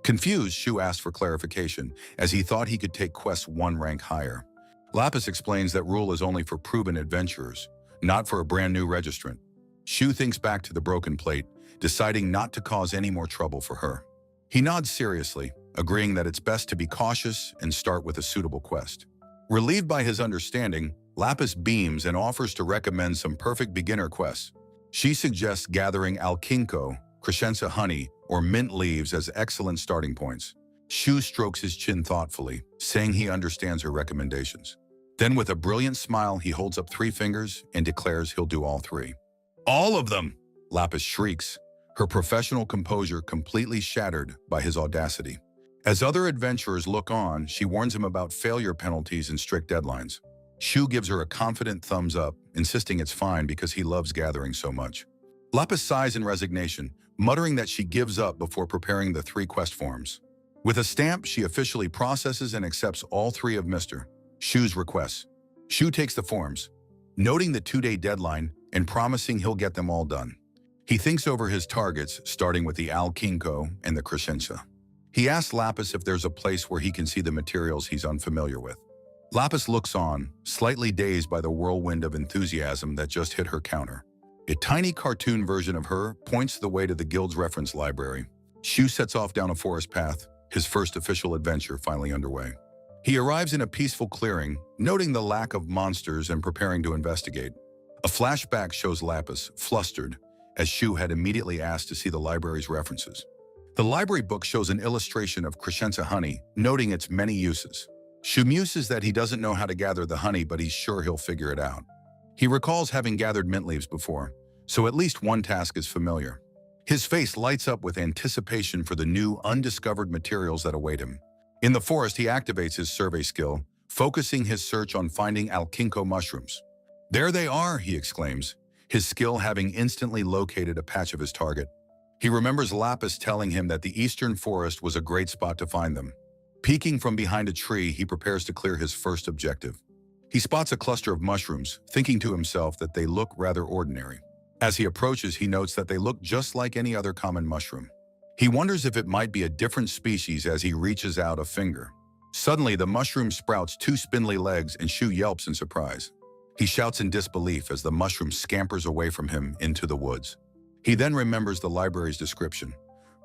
Confused, Shu asks for clarification, as he thought he could take quests one rank higher. Lapis explains that rule is only for proven adventurers, not for a brand new registrant. Shu thinks back to the broken plate, deciding not to cause any more trouble for her. He nods seriously, agreeing that it's best to be cautious and start with a suitable quest. Relieved by his understanding, Lapis beams and offers to recommend some perfect beginner quests. She suggests gathering alkinko, crescenza honey, or mint leaves as excellent starting points. Shu strokes his chin thoughtfully, saying he understands her recommendations. Then with a brilliant smile, he holds up 3 fingers and declares he'll do all 3. All of them! Lapis shrieks, her professional composure completely shattered by his audacity. As other adventurers look on, she warns him about failure penalties and strict deadlines. Shu gives her a confident thumbs up, insisting it's fine because he loves gathering so much. Lapis sighs in resignation, muttering that she gives up before preparing the 3 quest forms. With a stamp, she officially processes and accepts all 3 of Mr. Shu's requests. Shu takes the forms, noting the 2-day deadline and promising he'll get them all done. He thinks over his targets, starting with the alkinko and the crescenza. He asks Lapis if there's a place where he can see the materials he's unfamiliar with. Lapis looks on, slightly dazed by the whirlwind of enthusiasm that just hit her counter. A tiny cartoon version of her points the way to the guild's reference library. Shu sets off down a forest path, his first official adventure finally underway. He arrives in a peaceful clearing, noting the lack of monsters and preparing to investigate. A flashback shows Lapis, flustered, as Shu had immediately asked to see the library's references. The library book shows an illustration of crescenza honey, noting its many uses. Shu muses that he doesn't know how to gather the honey, but he's sure he'll figure it out. He recalls having gathered mint leaves before, so at least one task is familiar. His face lights up with anticipation for the new, undiscovered materials that await him. In the forest, he activates his survey skill, focusing his search on finding alkinko mushrooms. There they are, he exclaims, his skill having instantly located a patch of his target. He remembers Lapis telling him that the eastern forest was a great spot to find them. Peeking from behind a tree, he prepares to clear his first objective. He spots a cluster of mushrooms, thinking to himself that they look rather ordinary. As he approaches, he notes that they look just like any other common mushroom. He wonders if it might be a different species as he reaches out a finger. Suddenly, the mushroom sprouts 2 spindly legs and Shu yelps in surprise. He shouts in disbelief as the mushroom scampers away from him into the woods. He then remembers the library's description,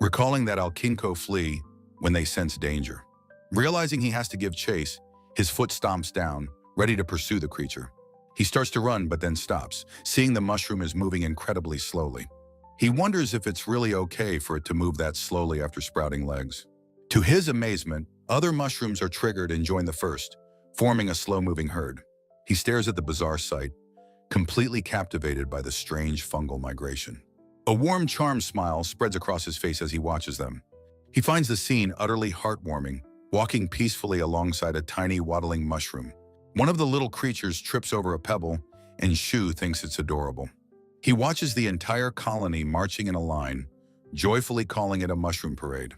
recalling that alkinko flee when they sense danger. Realizing he has to give chase, his foot stomps down, ready to pursue the creature. He starts to run but then stops, seeing the mushroom is moving incredibly slowly. He wonders if it's really okay for it to move that slowly after sprouting legs. To his amazement, other mushrooms are triggered and join the first, forming a slow-moving herd. He stares at the bizarre sight, completely captivated by the strange fungal migration. A warm, charmed smile spreads across his face as he watches them. He finds the scene utterly heartwarming, walking peacefully alongside a tiny waddling mushroom. One of the little creatures trips over a pebble, and Shu thinks it's adorable. He watches the entire colony marching in a line, joyfully calling it a mushroom parade.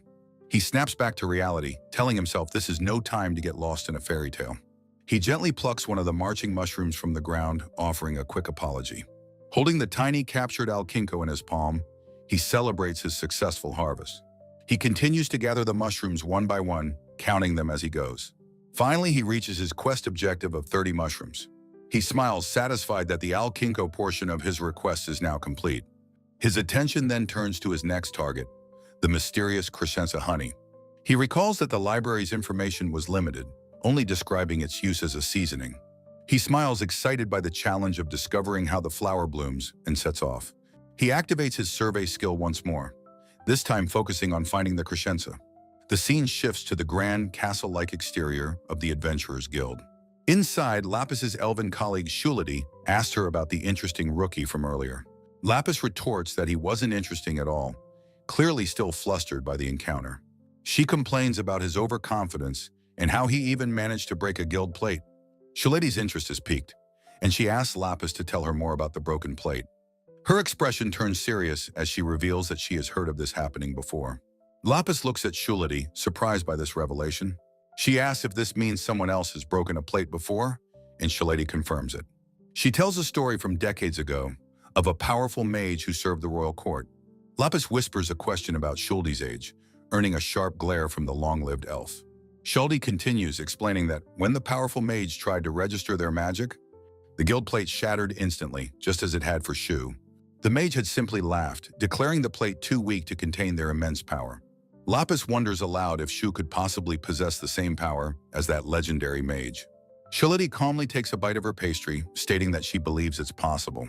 He snaps back to reality, telling himself this is no time to get lost in a fairy tale. He gently plucks one of the marching mushrooms from the ground, offering a quick apology. Holding the tiny captured alkinko in his palm, he celebrates his successful harvest. He continues to gather the mushrooms one by one, counting them as he goes. Finally, he reaches his quest objective of 30 mushrooms. He smiles, satisfied that the alkinko portion of his request is now complete. His attention then turns to his next target, the mysterious crescenza honey. He recalls that the library's information was limited, only describing its use as a seasoning. He smiles, excited by the challenge of discovering how the flower blooms, and sets off. He activates his survey skill once more, this time focusing on finding the crescenza. The scene shifts to the grand, castle-like exterior of the Adventurers Guild. Inside, Lapis's elven colleague Shulity asked her about the interesting rookie from earlier. Lapis retorts that he wasn't interesting at all, clearly still flustered by the encounter. She complains about his overconfidence and how he even managed to break a guild plate. Shulity's interest is piqued, and she asks Lapis to tell her more about the broken plate. Her expression turns serious as she reveals that she has heard of this happening before. Lapis looks at Shulity, surprised by this revelation. She asks if this means someone else has broken a plate before, and Shulity confirms it. She tells a story from decades ago of a powerful mage who served the royal court. Lapis whispers a question about Shulity's age, earning a sharp glare from the long-lived elf. Shulity continues, explaining that when the powerful mage tried to register their magic, the guild plate shattered instantly, just as it had for Shu. The mage had simply laughed, declaring the plate too weak to contain their immense power. Lapis wonders aloud if Shu could possibly possess the same power as that legendary mage. Shulity calmly takes a bite of her pastry, stating that she believes it's possible.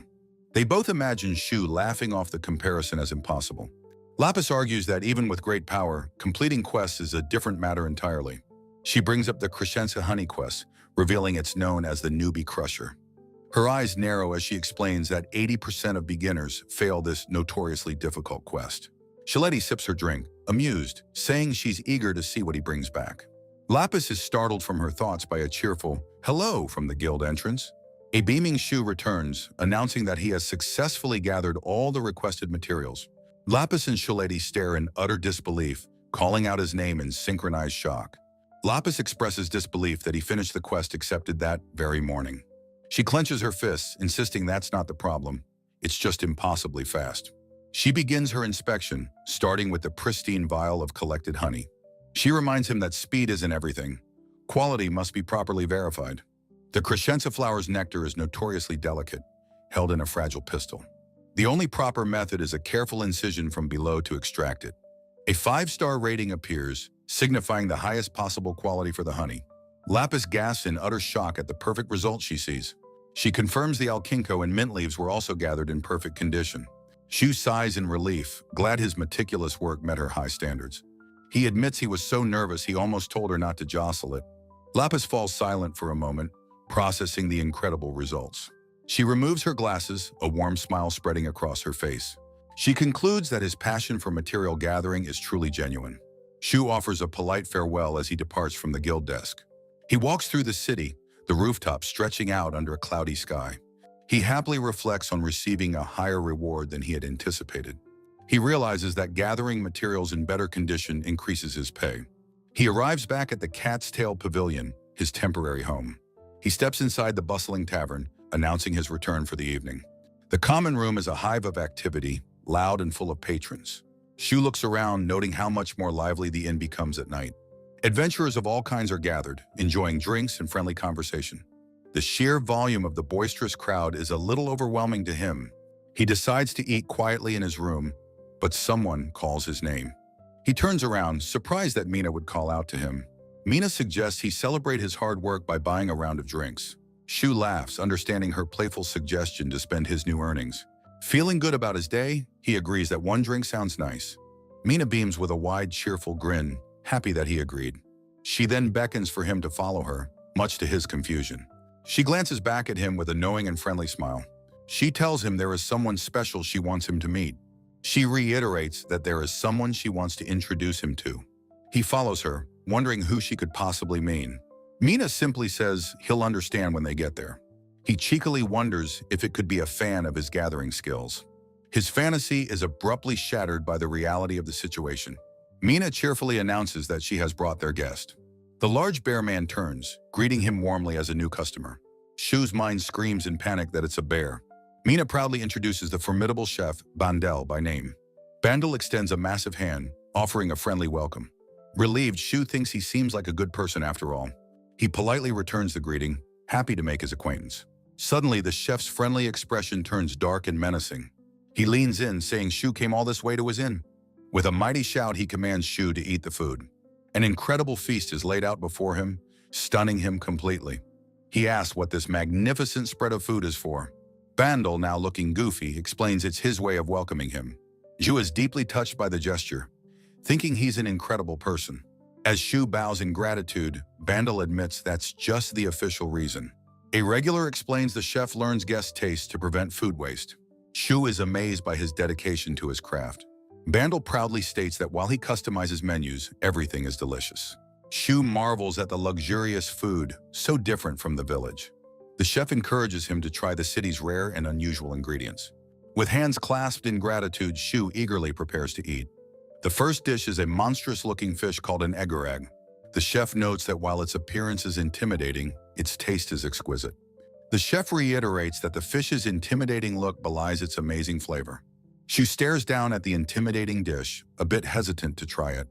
They both imagine Shu laughing off the comparison as impossible. Lapis argues that even with great power, completing quests is a different matter entirely. She brings up the crescenza honey quest, revealing it's known as the newbie crusher. Her eyes narrow as she explains that 80% of beginners fail this notoriously difficult quest. Shulity sips her drink, amused, saying she's eager to see what he brings back. Lapis is startled from her thoughts by a cheerful "hello" from the guild entrance. A beaming Shu returns, announcing that he has successfully gathered all the requested materials. Lapis and Shulity stare in utter disbelief, calling out his name in synchronized shock. Lapis expresses disbelief that he finished the quest accepted that very morning. She clenches her fists, insisting that's not the problem. It's just impossibly fast. She begins her inspection, starting with the pristine vial of collected honey. She reminds him that speed isn't everything. Quality must be properly verified. The crescenza flower's nectar is notoriously delicate, held in a fragile pistil. The only proper method is a careful incision from below to extract it. A 5-star rating appears, signifying the highest possible quality for the honey. Lapis gasps in utter shock at the perfect result she sees. She confirms the alkinko and mint leaves were also gathered in perfect condition. Shu sighs in relief, glad his meticulous work met her high standards. He admits he was so nervous he almost told her not to jostle it. Lapis falls silent for a moment, processing the incredible results. She removes her glasses, a warm smile spreading across her face. She concludes that his passion for material gathering is truly genuine. Shu offers a polite farewell as he departs from the guild desk. He walks through the city, the rooftop stretching out under a cloudy sky. He happily reflects on receiving a higher reward than he had anticipated. He realizes that gathering materials in better condition increases his pay. He arrives back at the Cat's Tail Pavilion, his temporary home. He steps inside the bustling tavern, announcing his return for the evening. The common room is a hive of activity, loud and full of patrons. Shu looks around, noting how much more lively the inn becomes at night. Adventurers of all kinds are gathered, enjoying drinks and friendly conversation. The sheer volume of the boisterous crowd is a little overwhelming to him. He decides to eat quietly in his room, but someone calls his name. He turns around, surprised that Mina would call out to him. Mina suggests he celebrate his hard work by buying a round of drinks. Shu laughs, understanding her playful suggestion to spend his new earnings. Feeling good about his day, he agrees that one drink sounds nice. Mina beams with a wide, cheerful grin, happy that he agreed. She then beckons for him to follow her, much to his confusion. She glances back at him with a knowing and friendly smile. She tells him there is someone special she wants him to meet. She reiterates that there is someone she wants to introduce him to. He follows her, wondering who she could possibly mean. Mina simply says he'll understand when they get there. He cheekily wonders if it could be a fan of his gathering skills. His fantasy is abruptly shattered by the reality of the situation. Mina cheerfully announces that she has brought their guest. The large bear man turns, greeting him warmly as a new customer. Shu's mind screams in panic that it's a bear. Mina proudly introduces the formidable chef, Bandel, by name. Bandel extends a massive hand, offering a friendly welcome. Relieved, Shu thinks he seems like a good person after all. He politely returns the greeting, happy to make his acquaintance. Suddenly, the chef's friendly expression turns dark and menacing. He leans in, saying Shu came all this way to his inn. With a mighty shout, he commands Shu to eat the food. An incredible feast is laid out before him, stunning him completely. He asks what this magnificent spread of food is for. Bandel, now looking goofy, explains it's his way of welcoming him. Shu is deeply touched by the gesture, thinking he's an incredible person. As Shu bows in gratitude, Bandel admits that's just the official reason. A regular explains the chef learns guest taste to prevent food waste. Shu is amazed by his dedication to his craft. Bandel proudly states that while he customizes menus, everything is delicious. Shu marvels at the luxurious food, so different from the village. The chef encourages him to try the city's rare and unusual ingredients. With hands clasped in gratitude, Shu eagerly prepares to eat. The first dish is a monstrous-looking fish called an egg. The chef notes that while its appearance is intimidating, its taste is exquisite. The chef reiterates that the fish's intimidating look belies its amazing flavor. Shu stares down at the intimidating dish, a bit hesitant to try it.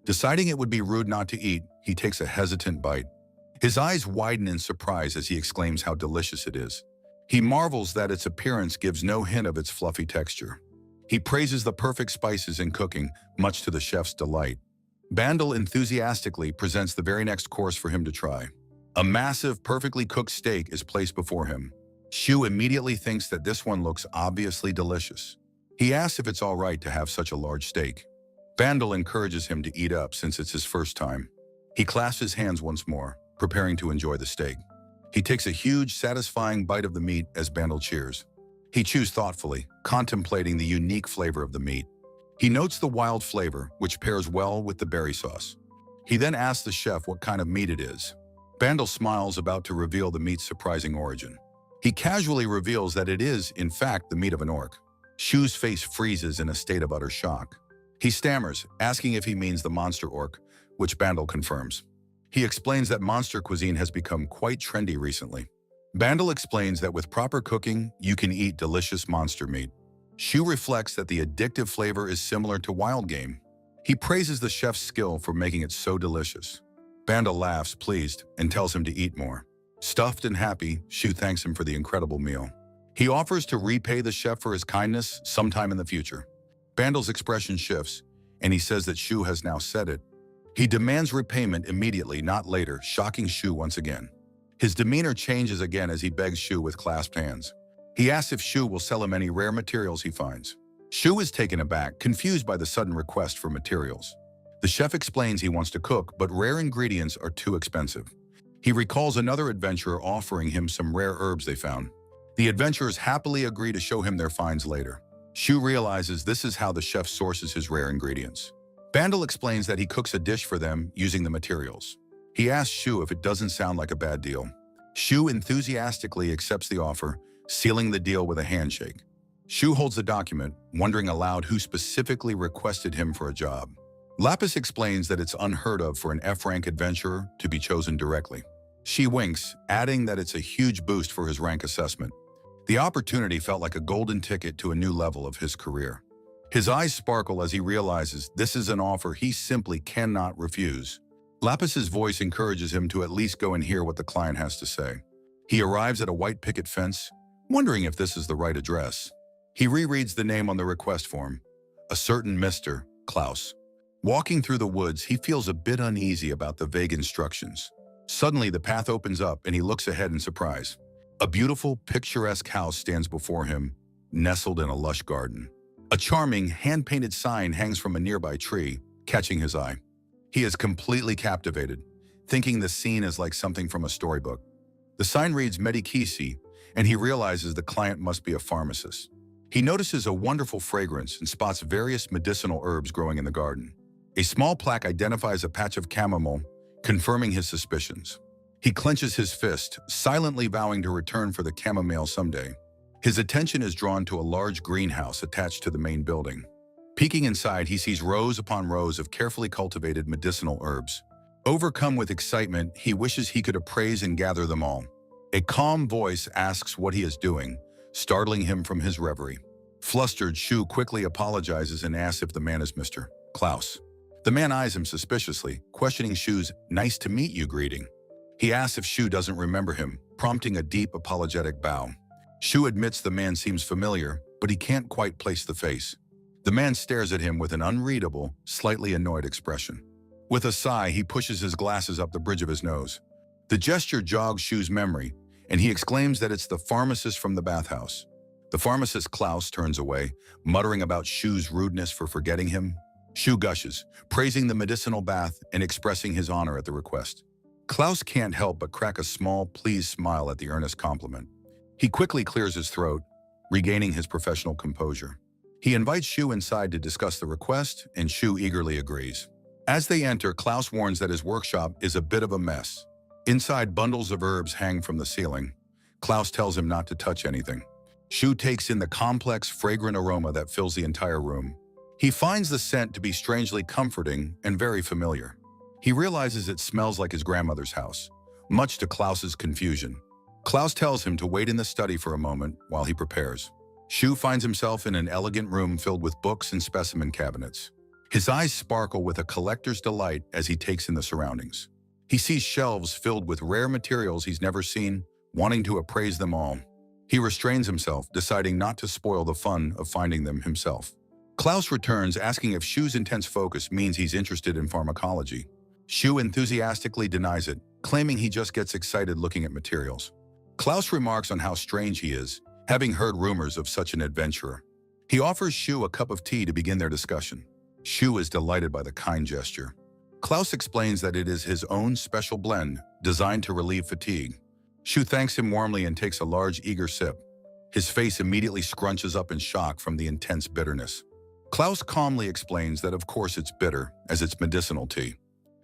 Deciding it would be rude not to eat, he takes a hesitant bite. His eyes widen in surprise as he exclaims how delicious it is. He marvels that its appearance gives no hint of its fluffy texture. He praises the perfect spices in cooking, much to the chef's delight. Bandel enthusiastically presents the very next course for him to try. A massive, perfectly cooked steak is placed before him. Shu immediately thinks that this one looks obviously delicious. He asks if it's all right to have such a large steak. Bandel encourages him to eat up since it's his first time. He clasps his hands once more, preparing to enjoy the steak. He takes a huge, satisfying bite of the meat as Bandel cheers. He chews thoughtfully, contemplating the unique flavor of the meat. He notes the wild flavor, which pairs well with the berry sauce. He then asks the chef what kind of meat it is. Bandel smiles, about to reveal the meat's surprising origin. He casually reveals that it is, in fact, the meat of an orc. Shu's face freezes in a state of utter shock. He stammers, asking if he means the monster orc, which Bandel confirms. He explains that monster cuisine has become quite trendy recently. Bandel explains that with proper cooking, you can eat delicious monster meat. Shu reflects that the addictive flavor is similar to wild game. He praises the chef's skill for making it so delicious. Bandel laughs, pleased, and tells him to eat more. Stuffed and happy, Shu thanks him for the incredible meal. He offers to repay the chef for his kindness sometime in the future. Bandel's expression shifts, and he says that Shu has now said it. He demands repayment immediately, not later, shocking Shu once again. His demeanor changes again as he begs Shu with clasped hands. He asks if Shu will sell him any rare materials he finds. Shu is taken aback, confused by the sudden request for materials. The chef explains he wants to cook, but rare ingredients are too expensive. He recalls another adventurer offering him some rare herbs they found. The adventurers happily agree to show him their finds later. Shu realizes this is how the chef sources his rare ingredients. Bandel explains that he cooks a dish for them using the materials. He asks Shu if it doesn't sound like a bad deal. Shu enthusiastically accepts the offer, sealing the deal with a handshake. Shu holds the document, wondering aloud who specifically requested him for a job. Lapis explains that it's unheard of for an F-rank adventurer to be chosen directly. She winks, adding that it's a huge boost for his rank assessment. The opportunity felt like a golden ticket to a new level of his career. His eyes sparkle as he realizes this is an offer he simply cannot refuse. Lapis's voice encourages him to at least go and hear what the client has to say. He arrives at a white picket fence, wondering if this is the right address. He rereads the name on the request form, a certain Mr. Klaus. Walking through the woods, he feels a bit uneasy about the vague instructions. Suddenly, the path opens up and he looks ahead in surprise. A beautiful, picturesque house stands before him, nestled in a lush garden. A charming, hand-painted sign hangs from a nearby tree, catching his eye. He is completely captivated, thinking the scene is like something from a storybook. The sign reads Medikisi, and he realizes the client must be a pharmacist. He notices a wonderful fragrance and spots various medicinal herbs growing in the garden. A small plaque identifies a patch of chamomile, confirming his suspicions. He clenches his fist, silently vowing to return for the chamomile someday. His attention is drawn to a large greenhouse attached to the main building. Peeking inside, he sees rows upon rows of carefully cultivated medicinal herbs. Overcome with excitement, he wishes he could appraise and gather them all. A calm voice asks what he is doing, startling him from his reverie. Flustered, Shu quickly apologizes and asks if the man is Mr. Klaus. The man eyes him suspiciously, questioning Shu's "nice to meet you" greeting. He asks if Shu doesn't remember him, prompting a deep apologetic bow. Shu admits the man seems familiar, but he can't quite place the face. The man stares at him with an unreadable, slightly annoyed expression. With a sigh, he pushes his glasses up the bridge of his nose. The gesture jogs Shu's memory, and he exclaims that it's the pharmacist from the bathhouse. The pharmacist Klaus turns away, muttering about Shu's rudeness for forgetting him. Shu gushes, praising the medicinal bath and expressing his honor at the request. Klaus can't help but crack a small, pleased smile at the earnest compliment. He quickly clears his throat, regaining his professional composure. He invites Shu inside to discuss the request, and Shu eagerly agrees. As they enter, Klaus warns that his workshop is a bit of a mess. Inside, bundles of herbs hang from the ceiling. Klaus tells him not to touch anything. Shu takes in the complex, fragrant aroma that fills the entire room. He finds the scent to be strangely comforting and very familiar. He realizes it smells like his grandmother's house, much to Klaus's confusion. Klaus tells him to wait in the study for a moment while he prepares. Shu finds himself in an elegant room filled with books and specimen cabinets. His eyes sparkle with a collector's delight as he takes in the surroundings. He sees shelves filled with rare materials he's never seen, wanting to appraise them all. He restrains himself, deciding not to spoil the fun of finding them himself. Klaus returns, asking if Shu's intense focus means he's interested in pharmacology. Shu enthusiastically denies it, claiming he just gets excited looking at materials. Klaus remarks on how strange he is, having heard rumors of such an adventurer. He offers Shu a cup of tea to begin their discussion. Shu is delighted by the kind gesture. Klaus explains that it is his own special blend, designed to relieve fatigue. Shu thanks him warmly and takes a large, eager sip. His face immediately scrunches up in shock from the intense bitterness. Klaus calmly explains that of course it's bitter, as it's medicinal tea.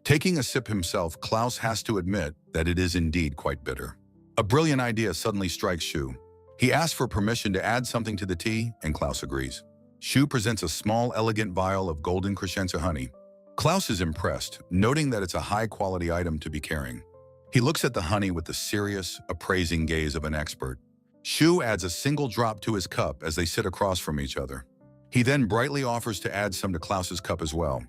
Taking a sip himself, Klaus has to admit that it is indeed quite bitter. A brilliant idea suddenly strikes Shu. He asks for permission to add something to the tea, and Klaus agrees. Shu presents a small, elegant vial of golden crescenza honey. Klaus is impressed, noting that it's a high-quality item to be carrying. He looks at the honey with the serious, appraising gaze of an expert. Shu adds a single drop to his cup as they sit across from each other. He then brightly offers to add some to Klaus's cup as well.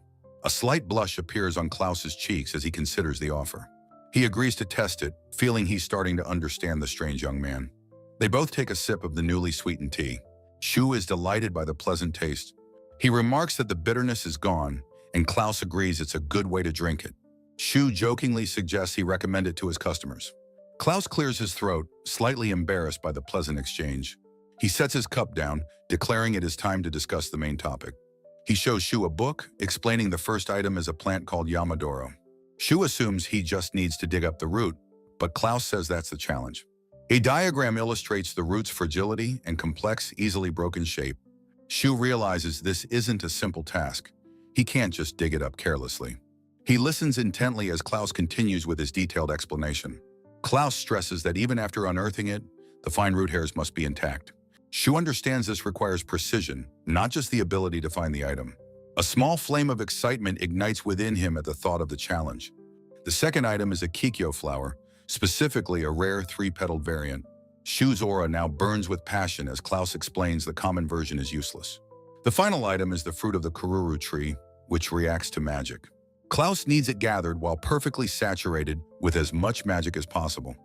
A slight blush appears on Klaus's cheeks as he considers the offer. He agrees to test it, feeling he's starting to understand the strange young man. They both take a sip of the newly sweetened tea. Shu is delighted by the pleasant taste. He remarks that the bitterness is gone, and Klaus agrees it's a good way to drink it. Shu jokingly suggests he recommend it to his customers. Klaus clears his throat, slightly embarrassed by the pleasant exchange. He sets his cup down, declaring it is time to discuss the main topic. He shows Shu a book, explaining the first item is a plant called Yamadoro. Shu assumes he just needs to dig up the root, but Klaus says that's the challenge. A diagram illustrates the root's fragility and complex, easily broken shape. Shu realizes this isn't a simple task. He can't just dig it up carelessly. He listens intently as Klaus continues with his detailed explanation. Klaus stresses that even after unearthing it, the fine root hairs must be intact. Shu understands this requires precision, not just the ability to find the item. A small flame of excitement ignites within him at the thought of the challenge. The second item is a kikyo flower, specifically a rare three-petaled variant. Shu's aura now burns with passion as Klaus explains the common version is useless. The final item is the fruit of the kururu tree, which reacts to magic. Klaus needs it gathered while perfectly saturated with as much magic as possible.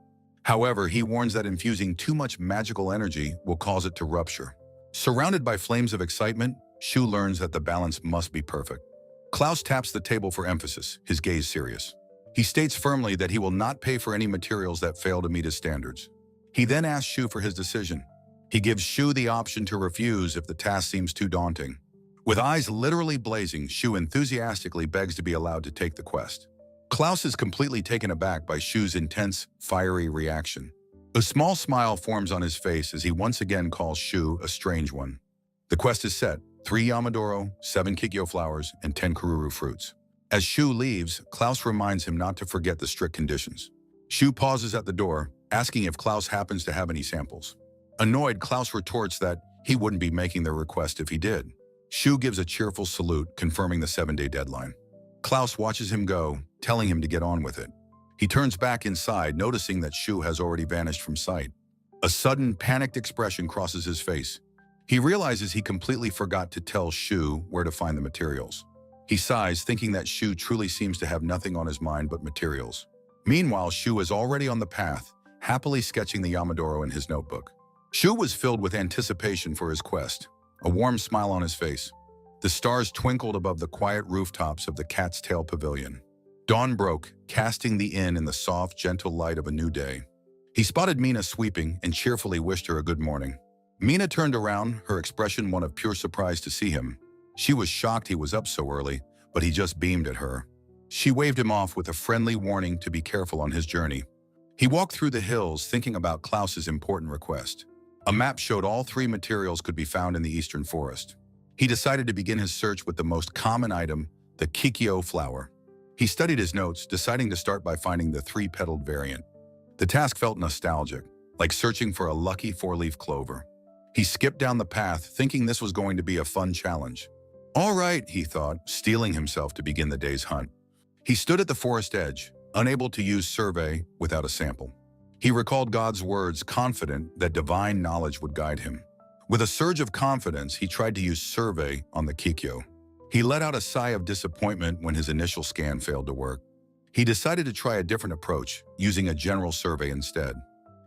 However, he warns that infusing too much magical energy will cause it to rupture. Surrounded by flames of excitement, Shu learns that the balance must be perfect. Klaus taps the table for emphasis, his gaze serious. He states firmly that he will not pay for any materials that fail to meet his standards. He then asks Shu for his decision. He gives Shu the option to refuse if the task seems too daunting. With eyes literally blazing, Shu enthusiastically begs to be allowed to take the quest. Klaus is completely taken aback by Shu's intense, fiery reaction. A small smile forms on his face as he once again calls Shu a strange one. The quest is set: 3 Yamadoro, 7 Kikyo flowers, and 10 Kururu fruits. As Shu leaves, Klaus reminds him not to forget the strict conditions. Shu pauses at the door, asking if Klaus happens to have any samples. Annoyed, Klaus retorts that he wouldn't be making the request if he did. Shu gives a cheerful salute, confirming the 7-day deadline. Klaus watches him go, telling him to get on with it. He turns back inside, noticing that Shu has already vanished from sight. A sudden, panicked expression crosses his face. He realizes he completely forgot to tell Shu where to find the materials. He sighs, thinking that Shu truly seems to have nothing on his mind but materials. Meanwhile, Shu is already on the path, happily sketching the Yamadoro in his notebook. Shu was filled with anticipation for his quest, a warm smile on his face. The stars twinkled above the quiet rooftops of the Cat's Tail Pavilion. Dawn broke, casting the inn in the soft, gentle light of a new day. He spotted Mina sweeping and cheerfully wished her a good morning. Mina turned around, her expression one of pure surprise to see him. She was shocked he was up so early, but he just beamed at her. She waved him off with a friendly warning to be careful on his journey. He walked through the hills, thinking about Klaus's important request. A map showed all 3 materials could be found in the eastern forest. He decided to begin his search with the most common item, the Kikyo flower. He studied his notes, deciding to start by finding the 3-petaled variant. The task felt nostalgic, like searching for a lucky 4-leaf clover. He skipped down the path, thinking this was going to be a fun challenge. All right, he thought, steeling himself to begin the day's hunt. He stood at the forest edge, unable to use survey without a sample. He recalled God's words, confident that divine knowledge would guide him. With a surge of confidence, he tried to use survey on the Kikyo. He let out a sigh of disappointment when his initial scan failed to work. He decided to try a different approach, using a general survey instead.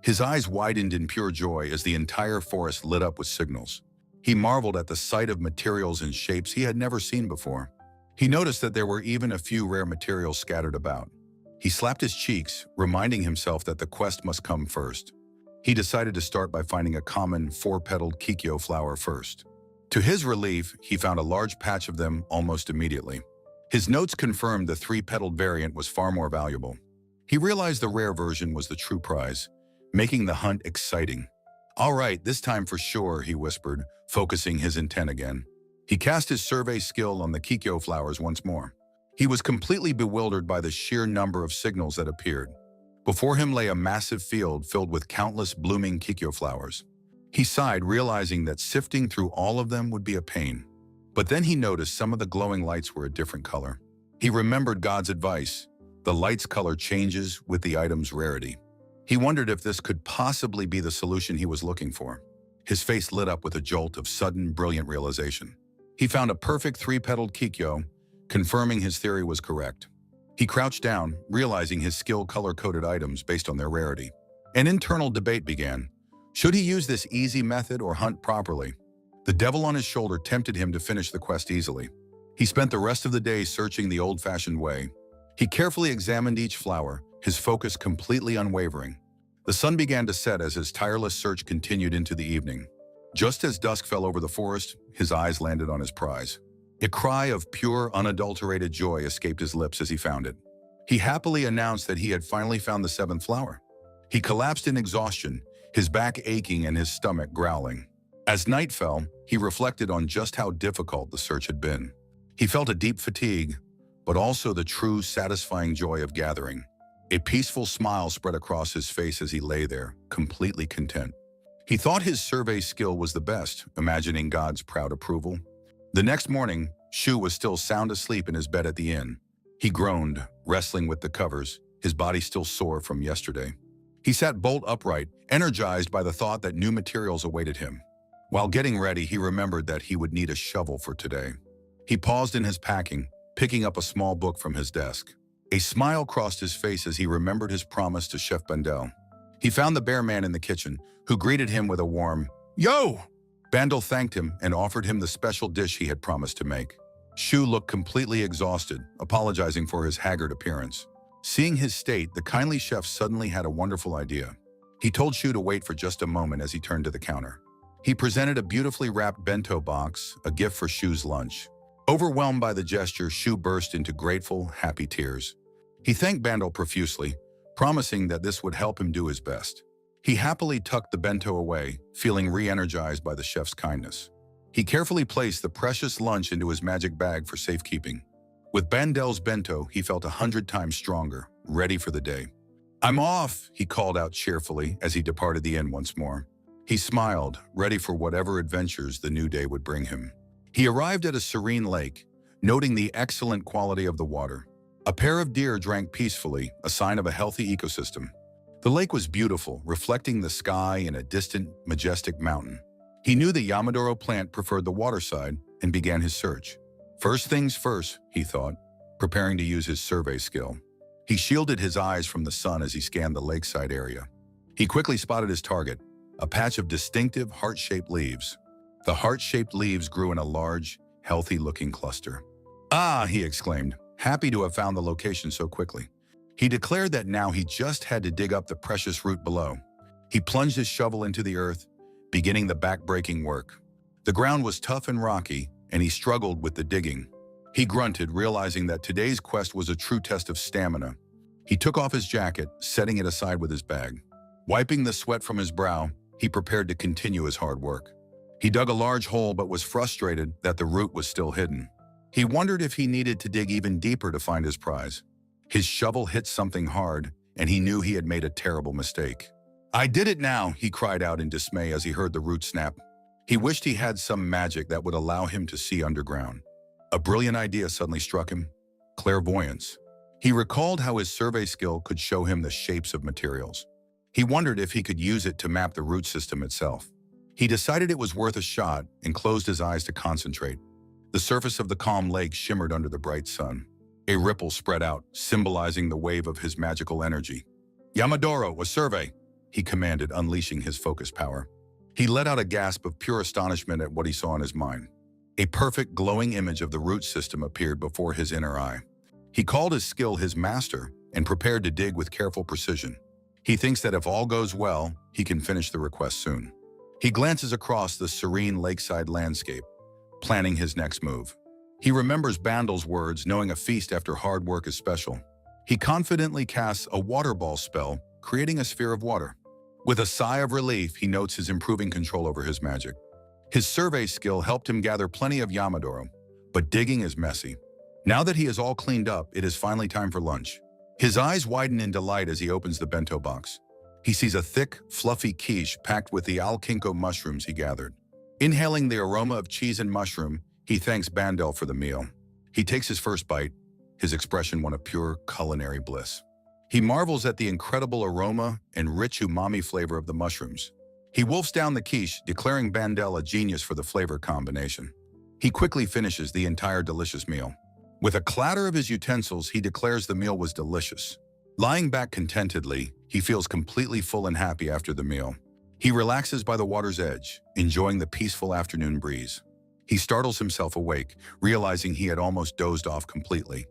His eyes widened in pure joy as the entire forest lit up with signals. He marveled at the sight of materials and shapes he had never seen before. He noticed that there were even a few rare materials scattered about. He slapped his cheeks, reminding himself that the quest must come first. He decided to start by finding a common 4-petaled Kikyo flower first. To his relief, he found a large patch of them almost immediately. His notes confirmed the 3-petaled variant was far more valuable. He realized the rare version was the true prize, making the hunt exciting. All right, this time for sure, he whispered, focusing his intent again. He cast his survey skill on the Kikyo flowers once more. He was completely bewildered by the sheer number of signals that appeared. Before him lay a massive field filled with countless blooming Kikyo flowers. He sighed, realizing that sifting through all of them would be a pain. But then he noticed some of the glowing lights were a different color. He remembered God's advice: the light's color changes with the item's rarity. He wondered if this could possibly be the solution he was looking for. His face lit up with a jolt of sudden, brilliant realization. He found a perfect 3-petaled Kikyo, confirming his theory was correct. He crouched down, realizing his skill color-coded items based on their rarity. An internal debate began. Should he use this easy method or hunt properly? The devil on his shoulder tempted him to finish the quest easily. He spent the rest of the day searching the old-fashioned way. He carefully examined each flower, his focus completely unwavering. The sun began to set as his tireless search continued into the evening. Just as dusk fell over the forest, his eyes landed on his prize. A cry of pure, unadulterated joy escaped his lips as he found it. He happily announced that he had finally found the 7th flower. He collapsed in exhaustion, his back aching and his stomach growling. As night fell, he reflected on just how difficult the search had been. He felt a deep fatigue, but also the true, satisfying joy of gathering. A peaceful smile spread across his face as he lay there, completely content. He thought his survey skill was the best, imagining God's proud approval. The next morning, Shu was still sound asleep in his bed at the inn. He groaned, wrestling with the covers, his body still sore from yesterday. He sat bolt upright, energized by the thought that new materials awaited him. While getting ready, he remembered that he would need a shovel for today. He paused in his packing, picking up a small book from his desk. A smile crossed his face as he remembered his promise to Chef Bandel. He found the bear man in the kitchen, who greeted him with a warm, "Yo!" Bandel thanked him and offered him the special dish he had promised to make. Shu looked completely exhausted, apologizing for his haggard appearance. Seeing his state, the kindly chef suddenly had a wonderful idea. He told Shu to wait for just a moment as he turned to the counter. He presented a beautifully wrapped bento box, a gift for Shu's lunch. Overwhelmed by the gesture, Shu burst into grateful, happy tears. He thanked Bandel profusely, promising that this would help him do his best. He happily tucked the bento away, feeling re-energized by the chef's kindness. He carefully placed the precious lunch into his magic bag for safekeeping. With Bandel's bento, he felt 100 times stronger, ready for the day. "I'm off," he called out cheerfully as he departed the inn once more. He smiled, ready for whatever adventures the new day would bring him. He arrived at a serene lake, noting the excellent quality of the water. A pair of deer drank peacefully, a sign of a healthy ecosystem. The lake was beautiful, reflecting the sky and a distant, majestic mountain. He knew the Yamadoro plant preferred the waterside and began his search. First things first, he thought, preparing to use his survey skill. He shielded his eyes from the sun as he scanned the lakeside area. He quickly spotted his target, a patch of distinctive heart-shaped leaves. The heart-shaped leaves grew in a large, healthy-looking cluster. "Ah!" he exclaimed, happy to have found the location so quickly. He declared that now he just had to dig up the precious root below. He plunged his shovel into the earth, beginning the back-breaking work. The ground was tough and rocky, and he struggled with the digging. He grunted, realizing that today's quest was a true test of stamina. He took off his jacket, setting it aside with his bag. Wiping the sweat from his brow, he prepared to continue his hard work. He dug a large hole but was frustrated that the root was still hidden. He wondered if he needed to dig even deeper to find his prize. His shovel hit something hard, and he knew he had made a terrible mistake. "I did it now," he cried out in dismay as he heard the root snap. He wished he had some magic that would allow him to see underground. A brilliant idea suddenly struck him: clairvoyance. He recalled how his survey skill could show him the shapes of materials. He wondered if he could use it to map the root system itself. He decided it was worth a shot and closed his eyes to concentrate. The surface of the calm lake shimmered under the bright sun. A ripple spread out, symbolizing the wave of his magical energy. "Yamadoro, a survey!" he commanded, unleashing his focus power. He let out a gasp of pure astonishment at what he saw in his mind. A perfect, glowing image of the root system appeared before his inner eye. He called his skill his master and prepared to dig with careful precision. He thinks that if all goes well, he can finish the request soon. He glances across the serene lakeside landscape, planning his next move. He remembers Bandel's words, knowing a feast after hard work is special. He confidently casts a water ball spell, creating a sphere of water. With a sigh of relief, he notes his improving control over his magic. His survey skill helped him gather plenty of Yamadoro, but digging is messy. Now that he is all cleaned up, it is finally time for lunch. His eyes widen in delight as he opens the bento box. He sees a thick, fluffy quiche packed with the alkinko mushrooms he gathered. Inhaling the aroma of cheese and mushroom, he thanks Bandel for the meal. He takes his first bite, his expression one of pure culinary bliss. He marvels at the incredible aroma and rich umami flavor of the mushrooms. He wolfs down the quiche, declaring Bandel a genius for the flavor combination. He quickly finishes the entire delicious meal. With a clatter of his utensils, he declares the meal was delicious. Lying back contentedly, he feels completely full and happy after the meal. He relaxes by the water's edge, enjoying the peaceful afternoon breeze. He startles himself awake, realizing he had almost dozed off completely.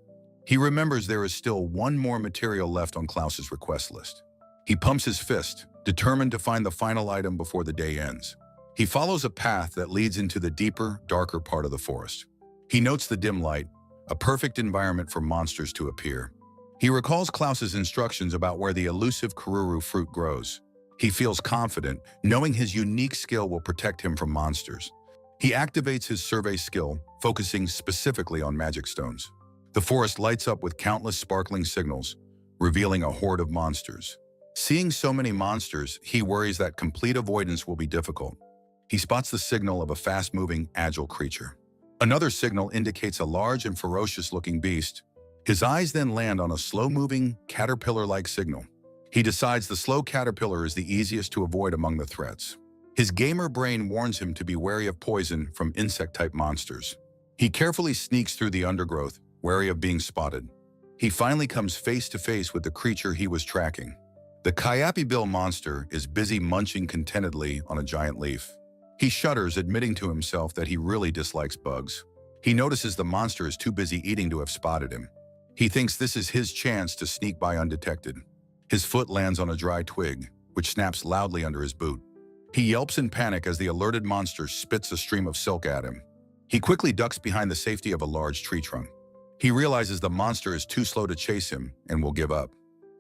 He remembers there is still one more material left on Klaus's request list. He pumps his fist, determined to find the final item before the day ends. He follows a path that leads into the deeper, darker part of the forest. He notes the dim light, a perfect environment for monsters to appear. He recalls Klaus's instructions about where the elusive Kururu fruit grows. He feels confident, knowing his unique skill will protect him from monsters. He activates his survey skill, focusing specifically on magic stones. The forest lights up with countless sparkling signals, revealing a horde of monsters. Seeing so many monsters, he worries that complete avoidance will be difficult. He spots the signal of a fast-moving, agile creature. Another signal indicates a large and ferocious-looking beast. His eyes then land on a slow-moving, caterpillar-like signal. He decides the slow caterpillar is the easiest to avoid among the threats. His gamer brain warns him to be wary of poison from insect-type monsters. He carefully sneaks through the undergrowth, wary of being spotted. He finally comes face to face with the creature he was tracking. The Kayapi Bill monster is busy munching contentedly on a giant leaf. He shudders, admitting to himself that he really dislikes bugs. He notices the monster is too busy eating to have spotted him. He thinks this is his chance to sneak by undetected. His foot lands on a dry twig, which snaps loudly under his boot. He yelps in panic as the alerted monster spits a stream of silk at him. He quickly ducks behind the safety of a large tree trunk. He realizes the monster is too slow to chase him and will give up.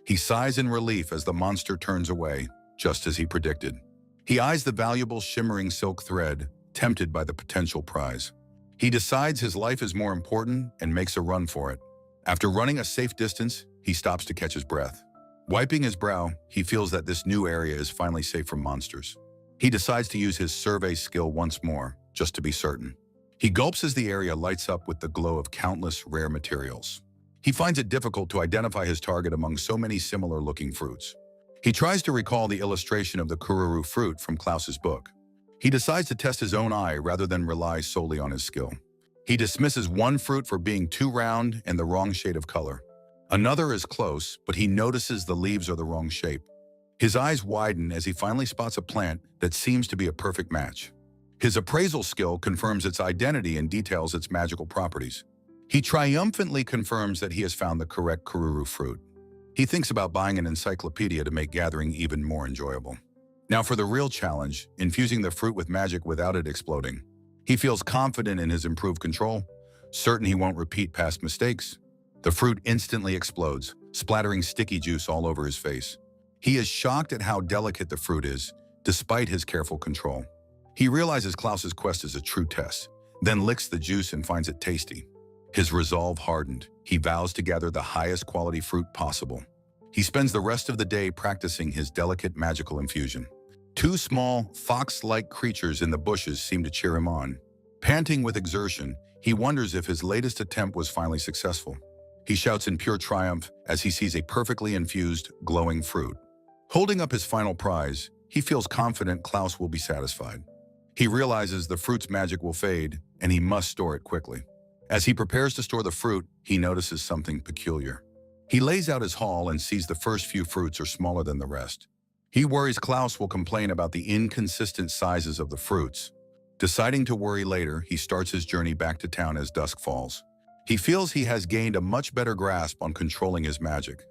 He sighs in relief as the monster turns away, just as he predicted. He eyes the valuable shimmering silk thread, tempted by the potential prize. He decides his life is more important and makes a run for it. After running a safe distance, he stops to catch his breath. Wiping his brow, he feels that this new area is finally safe from monsters. He decides to use his survey skill once more, just to be certain. He gulps as the area lights up with the glow of countless rare materials. He finds it difficult to identify his target among so many similar-looking fruits. He tries to recall the illustration of the kururu fruit from Klaus's book. He decides to test his own eye rather than rely solely on his skill. He dismisses one fruit for being too round and the wrong shade of color. Another is close, but he notices the leaves are the wrong shape. His eyes widen as he finally spots a plant that seems to be a perfect match. His appraisal skill confirms its identity and details its magical properties. He triumphantly confirms that he has found the correct kururu fruit. He thinks about buying an encyclopedia to make gathering even more enjoyable. Now for the real challenge, infusing the fruit with magic without it exploding. He feels confident in his improved control, certain he won't repeat past mistakes. The fruit instantly explodes, splattering sticky juice all over his face. He is shocked at how delicate the fruit is, despite his careful control. He realizes Klaus's quest is a true test, then licks the juice and finds it tasty. His resolve hardened. He vows to gather the highest quality fruit possible. He spends the rest of the day practicing his delicate magical infusion. Two small, fox-like creatures in the bushes seem to cheer him on. Panting with exertion, he wonders if his latest attempt was finally successful. He shouts in pure triumph as he sees a perfectly infused, glowing fruit. Holding up his final prize, he feels confident Klaus will be satisfied. He realizes the fruit's magic will fade, and he must store it quickly. As he prepares to store the fruit, he notices something peculiar. He lays out his haul and sees the first few fruits are smaller than the rest. He worries Klaus will complain about the inconsistent sizes of the fruits. Deciding to worry later, he starts his journey back to town as dusk falls. He feels he has gained a much better grasp on controlling his magic.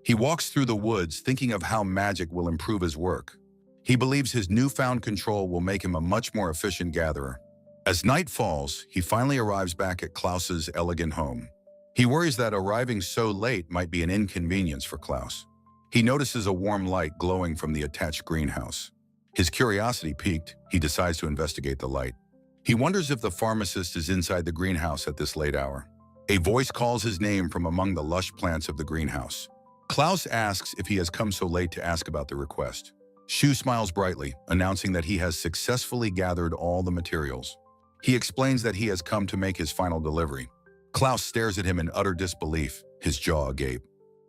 He walks through the woods thinking of how magic will improve his work. He believes his newfound control will make him a much more efficient gatherer. As night falls, he finally arrives back at Klaus's elegant home. He worries that arriving so late might be an inconvenience for Klaus. He notices a warm light glowing from the attached greenhouse. His curiosity piqued, he decides to investigate the light. He wonders if the pharmacist is inside the greenhouse at this late hour. A voice calls his name from among the lush plants of the greenhouse. Klaus asks if he has come so late to ask about the request. Shu smiles brightly, announcing that he has successfully gathered all the materials. He explains that he has come to make his final delivery. Klaus stares at him in utter disbelief, his jaw agape.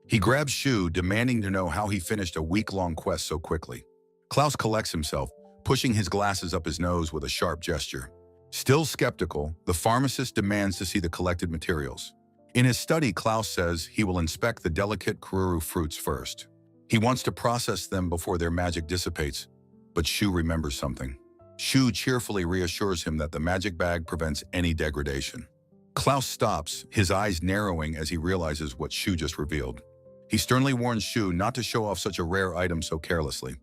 He grabs Shu, demanding to know how he finished a week-long quest so quickly. Klaus collects himself, pushing his glasses up his nose with a sharp gesture. Still skeptical, the pharmacist demands to see the collected materials. In his study, Klaus says he will inspect the delicate kururu fruits first. He wants to process them before their magic dissipates, but Shu remembers something. Shu cheerfully reassures him that the magic bag prevents any degradation. Klaus stops, his eyes narrowing as he realizes what Shu just revealed. He sternly warns Shu not to show off such a rare item so carelessly.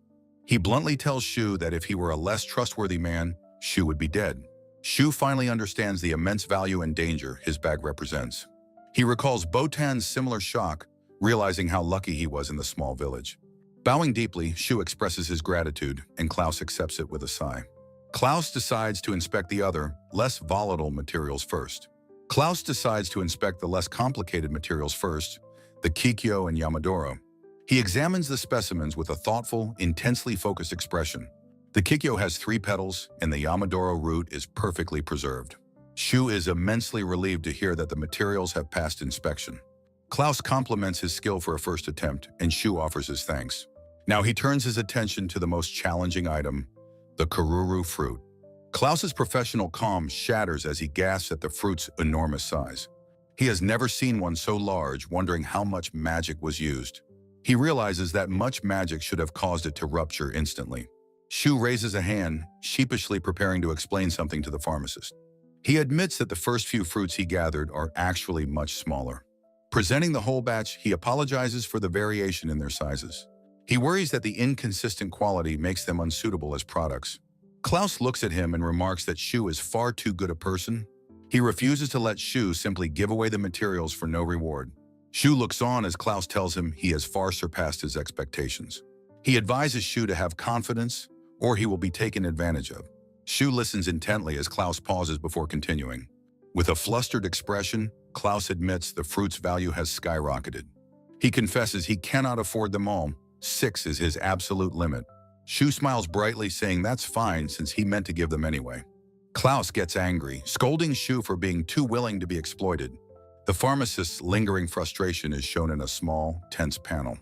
He bluntly tells Shu that if he were a less trustworthy man, Shu would be dead. Shu finally understands the immense value and danger his bag represents. He recalls Botan's similar shock, realizing how lucky he was in the small village. Bowing deeply, Shu expresses his gratitude, and Klaus accepts it with a sigh. Klaus decides to inspect the other, less volatile materials first. Klaus decides to inspect the less complicated materials first, the Kikyo and Yamadoro. He examines the specimens with a thoughtful, intensely focused expression. The Kikyo has 3 petals, and the Yamadoro root is perfectly preserved. Shu is immensely relieved to hear that the materials have passed inspection. Klaus compliments his skill for a first attempt, and Shu offers his thanks. Now he turns his attention to the most challenging item, the kururu fruit. Klaus's professional calm shatters as he gasps at the fruit's enormous size. He has never seen one so large, wondering how much magic was used. He realizes that much magic should have caused it to rupture instantly. Shu raises a hand, sheepishly preparing to explain something to the pharmacist. He admits that the first few fruits he gathered are actually much smaller. Presenting the whole batch, he apologizes for the variation in their sizes. He worries that the inconsistent quality makes them unsuitable as products. Klaus looks at him and remarks that Shu is far too good a person. He refuses to let Shu simply give away the materials for no reward. Shu looks on as Klaus tells him he has far surpassed his expectations. He advises Shu to have confidence, or he will be taken advantage of. Shu listens intently as Klaus pauses before continuing. With a flustered expression, Klaus admits the fruit's value has skyrocketed. He confesses he cannot afford them all. 6 is his absolute limit. Shu smiles brightly, saying that's fine since he meant to give them anyway. Klaus gets angry, scolding Shu for being too willing to be exploited. The pharmacist's lingering frustration is shown in a small, tense panel.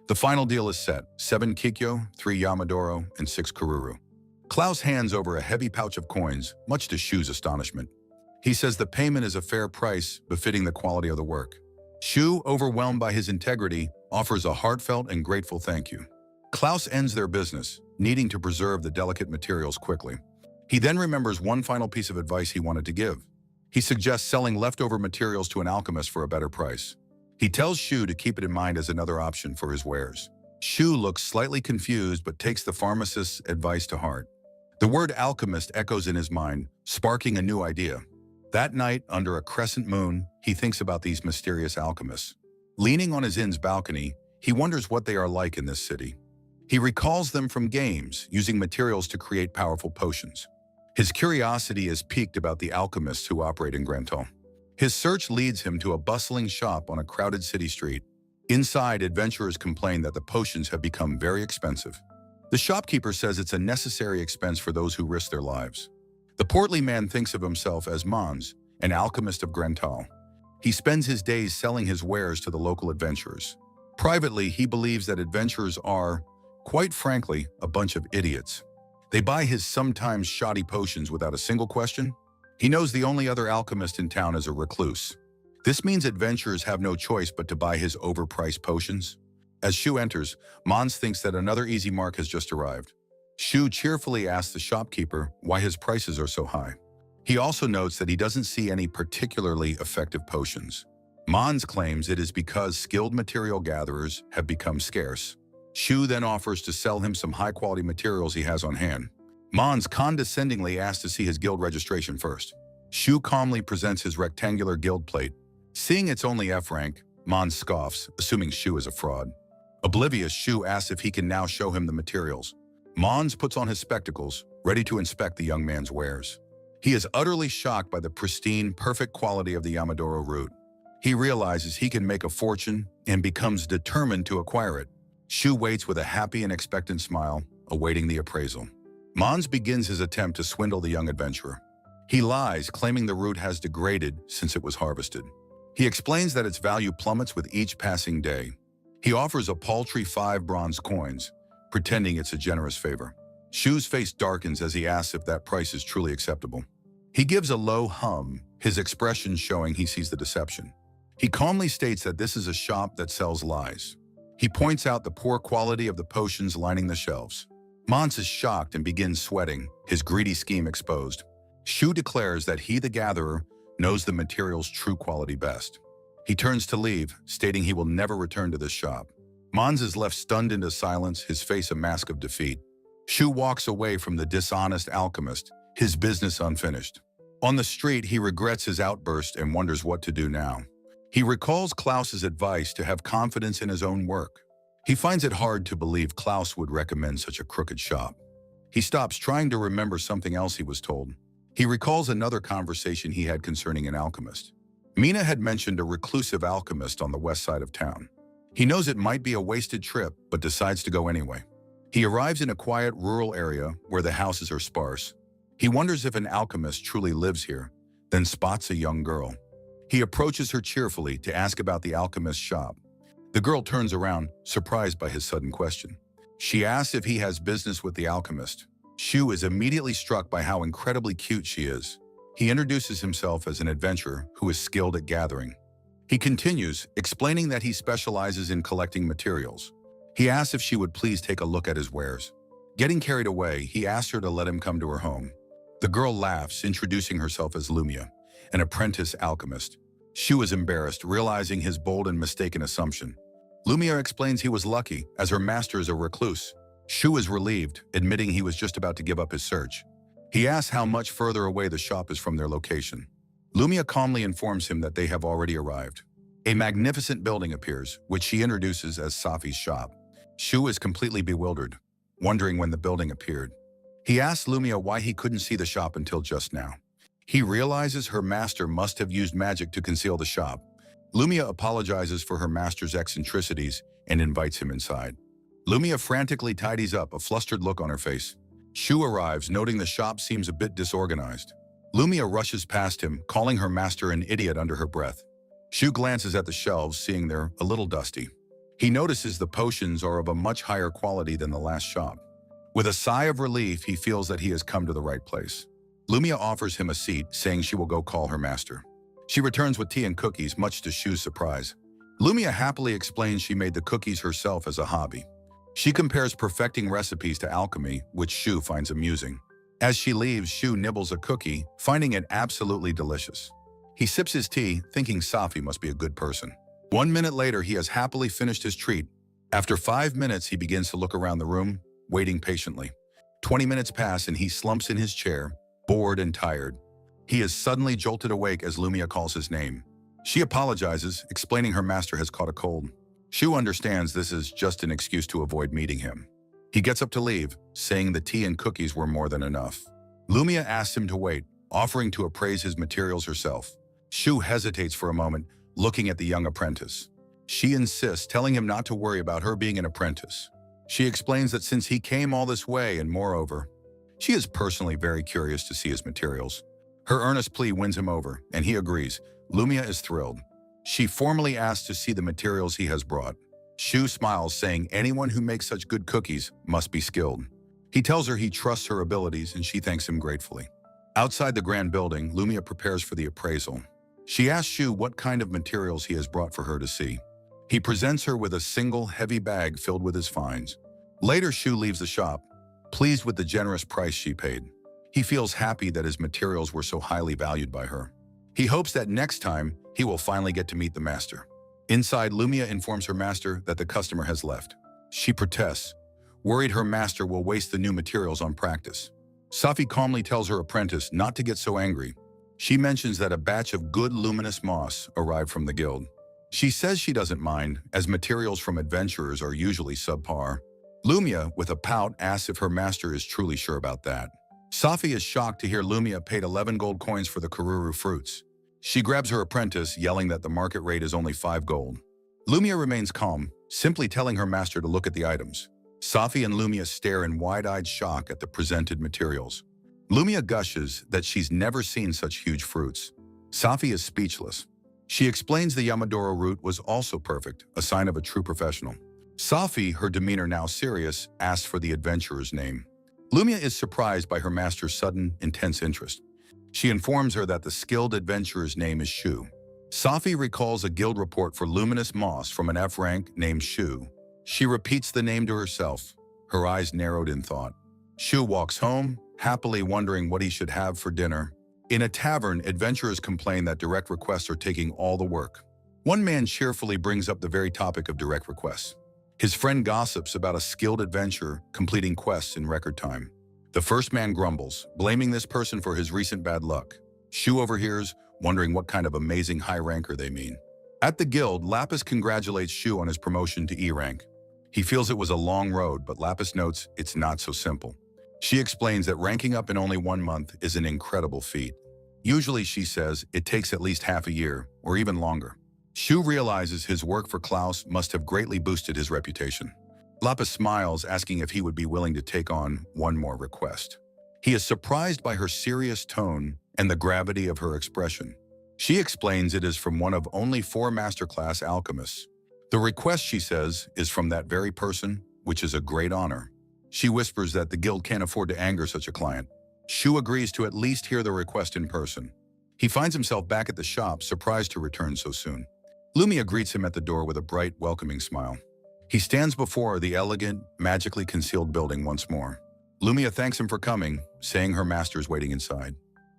The final deal is set: 7 Kikyo, 3 Yamadoro, and 6 Kururu. Klaus hands over a heavy pouch of coins, much to Shu's astonishment. He says the payment is a fair price, befitting the quality of the work. Shu, overwhelmed by his integrity, offers a heartfelt and grateful thank you. Klaus ends their business, needing to preserve the delicate materials quickly. He then remembers one final piece of advice he wanted to give. He suggests selling leftover materials to an alchemist for a better price. He tells Shu to keep it in mind as another option for his wares. Shu looks slightly confused but takes the pharmacist's advice to heart. The word alchemist echoes in his mind, sparking a new idea. That night, under a crescent moon, he thinks about these mysterious alchemists. Leaning on his inn's balcony, he wonders what they are like in this city. He recalls them from games, using materials to create powerful potions. His curiosity is piqued about the alchemists who operate in Granton. His search leads him to a bustling shop on a crowded city street. Inside, adventurers complain that the potions have become very expensive. The shopkeeper says it's a necessary expense for those who risk their lives. The portly man thinks of himself as Mons, an alchemist of Grantal. He spends his days selling his wares to the local adventurers. Privately, he believes that adventurers are, quite frankly, a bunch of idiots. They buy his sometimes shoddy potions without a single question. He knows the only other alchemist in town is a recluse. This means adventurers have no choice but to buy his overpriced potions. As Shu enters, Mons thinks that another easy mark has just arrived. Shu cheerfully asks the shopkeeper why his prices are so high. He also notes that he doesn't see any particularly effective potions. Mons claims it is because skilled material gatherers have become scarce. Shu then offers to sell him some high-quality materials he has on hand. Mons condescendingly asks to see his guild registration first. Shu calmly presents his rectangular guild plate. Seeing it's only F rank, Mons scoffs, assuming Shu is a fraud. Oblivious, Shu asks if he can now show him the materials. Mons puts on his spectacles, ready to inspect the young man's wares. He is utterly shocked by the pristine, perfect quality of the Yamadoro root. He realizes he can make a fortune and becomes determined to acquire it. Shu waits with a happy and expectant smile, awaiting the appraisal. Mons begins his attempt to swindle the young adventurer. He lies, claiming the root has degraded since it was harvested. He explains that its value plummets with each passing day. He offers a paltry 5 bronze coins, pretending it's a generous favor. Shu's face darkens as he asks if that price is truly acceptable. He gives a low hum, his expression showing he sees the deception. He calmly states that this is a shop that sells lies. He points out the poor quality of the potions lining the shelves. Mons is shocked and begins sweating, his greedy scheme exposed. Shu declares that he, the gatherer, knows the material's true quality best. He turns to leave, stating he will never return to this shop. Mons is left stunned into silence, his face a mask of defeat. Shu walks away from the dishonest alchemist, his business unfinished. On the street, he regrets his outburst and wonders what to do now. He recalls Klaus's advice to have confidence in his own work. He finds it hard to believe Klaus would recommend such a crooked shop. He stops, trying to remember something else he was told. He recalls another conversation he had concerning an alchemist. Mina had mentioned a reclusive alchemist on the west side of town. He knows it might be a wasted trip, but decides to go anyway. He arrives in a quiet rural area where the houses are sparse. He wonders if an alchemist truly lives here, then spots a young girl. He approaches her cheerfully to ask about the alchemist's shop. The girl turns around, surprised by his sudden question. She asks if he has business with the alchemist. Shu is immediately struck by how incredibly cute she is. He introduces himself as an adventurer who is skilled at gathering. He continues, explaining that he specializes in collecting materials. He asks if she would please take a look at his wares. Getting carried away, he asks her to let him come to her home. The girl laughs, introducing herself as Lumia, an apprentice alchemist. Shu is embarrassed, realizing his bold and mistaken assumption. Lumia explains he was lucky, as her master is a recluse. Shu is relieved, admitting he was just about to give up his search. He asks how much further away the shop is from their location. Lumia calmly informs him that they have already arrived. A magnificent building appears, which she introduces as Safi's shop. Shu is completely bewildered, wondering when the building appeared. He asks Lumia why he couldn't see the shop until just now. He realizes her master must have used magic to conceal the shop. Lumia apologizes for her master's eccentricities and invites him inside. Lumia frantically tidies up, a flustered look on her face. Shu arrives, noting the shop seems a bit disorganized. Lumia rushes past him, calling her master an idiot under her breath. Shu glances at the shelves, seeing they're a little dusty. He notices the potions are of a much higher quality than the last shop. With a sigh of relief, he feels that he has come to the right place. Lumia offers him a seat, saying she will go call her master. She returns with tea and cookies, much to Shu's surprise. Lumia happily explains she made the cookies herself as a hobby. She compares perfecting recipes to alchemy, which Shu finds amusing. As she leaves, Shu nibbles a cookie, finding it absolutely delicious. He sips his tea, thinking Safi must be a good person. 1 minute later, he has happily finished his treat. After 5 minutes, he begins to look around the room, waiting patiently. 20 minutes pass and he slumps in his chair, bored and tired. He is suddenly jolted awake as Lumia calls his name. She apologizes, explaining her master has caught a cold. Shu understands this is just an excuse to avoid meeting him. He gets up to leave, saying the tea and cookies were more than enough. Lumia asks him to wait, offering to appraise his materials herself. Shu hesitates for a moment, looking at the young apprentice. She insists, telling him not to worry about her being an apprentice. She explains that since he came all this way, and moreover, she is personally very curious to see his materials. Her earnest plea wins him over, and he agrees. Lumia is thrilled. She formally asks to see the materials he has brought. Shu smiles, saying anyone who makes such good cookies must be skilled. He tells her he trusts her abilities, and she thanks him gratefully. Outside the grand building, Lumia prepares for the appraisal. She asks Shu what kind of materials he has brought for her to see. He presents her with a single heavy bag filled with his finds. Later, Shu leaves the shop, pleased with the generous price she paid. He feels happy that his materials were so highly valued by her. He hopes that next time, he will finally get to meet the master. Inside, Lumia informs her master that the customer has left. She protests, worried her master will waste the new materials on practice. Safi calmly tells her apprentice not to get so angry. She mentions that a batch of good luminous moss arrived from the guild. She says she doesn't mind, as materials from adventurers are usually subpar. Lumia, with a pout, asks if her master is truly sure about that. Safi is shocked to hear Lumia paid 11 gold coins for the Karuru fruits. She grabs her apprentice, yelling that the market rate is only 5 gold. Lumia remains calm, simply telling her master to look at the items. Safi and Lumia stare in wide-eyed shock at the presented materials. Lumia gushes that she's never seen such huge fruits. Safi is speechless. She explains the Yamadoro root was also perfect, a sign of a true professional. Safi, her demeanor now serious, asks for the adventurer's name. Lumia is surprised by her master's sudden, intense interest. She informs her that the skilled adventurer's name is Shu. Safi recalls a guild report for luminous moss from an F rank named Shu. She repeats the name to herself, her eyes narrowed in thought. Shu walks home, happily wondering what he should have for dinner. In a tavern, adventurers complain that direct requests are taking all the work. One man cheerfully brings up the very topic of direct requests. His friend gossips about a skilled adventurer completing quests in record time. The first man grumbles, blaming this person for his recent bad luck. Shu overhears, wondering what kind of amazing high ranker they mean. At the guild, Lapis congratulates Shu on his promotion to E rank. He feels it was a long road, but Lapis notes it's not so simple. She explains that ranking up in only 1 month is an incredible feat. Usually, she says, it takes at least half a year, or even longer. Shu realizes his work for Klaus must have greatly boosted his reputation. Lapis smiles, asking if he would be willing to take on one more request. He is surprised by her serious tone and the gravity of her expression. She explains it is from one of only 4 masterclass alchemists. The request, she says, is from that very person, which is a great honor. She whispers that the guild can't afford to anger such a client. Shu agrees to at least hear the request in person. He finds himself back at the shop, surprised to return so soon. Lumia greets him at the door with a bright, welcoming smile. He stands before the elegant, magically concealed building once more. Lumia thanks him for coming, saying her master is waiting inside.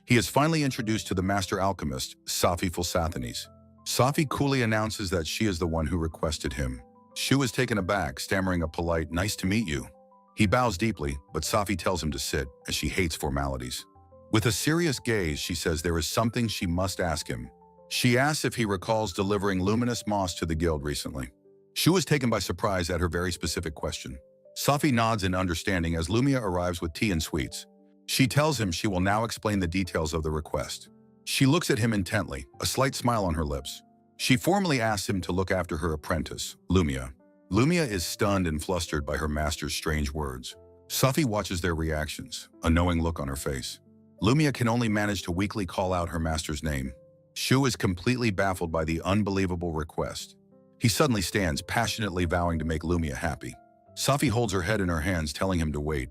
He is finally introduced to the master alchemist, Safi Fulsathanes. Safi coolly announces that she is the one who requested him. Shu is taken aback, stammering a polite, "Nice to meet you." He bows deeply, but Safi tells him to sit, as she hates formalities. With a serious gaze, she says there is something she must ask him. She asks if he recalls delivering luminous moss to the guild recently. Shu is taken by surprise at her very specific question. Safi nods in understanding as Lumia arrives with tea and sweets. She tells him she will now explain the details of the request. She looks at him intently, a slight smile on her lips. She formally asks him to look after her apprentice, Lumia. Lumia is stunned and flustered by her master's strange words. Safi watches their reactions, a knowing look on her face. Lumia can only manage to weakly call out her master's name. Shu is completely baffled by the unbelievable request. He suddenly stands, passionately vowing to make Lumia happy. Safi holds her head in her hands, telling him to wait.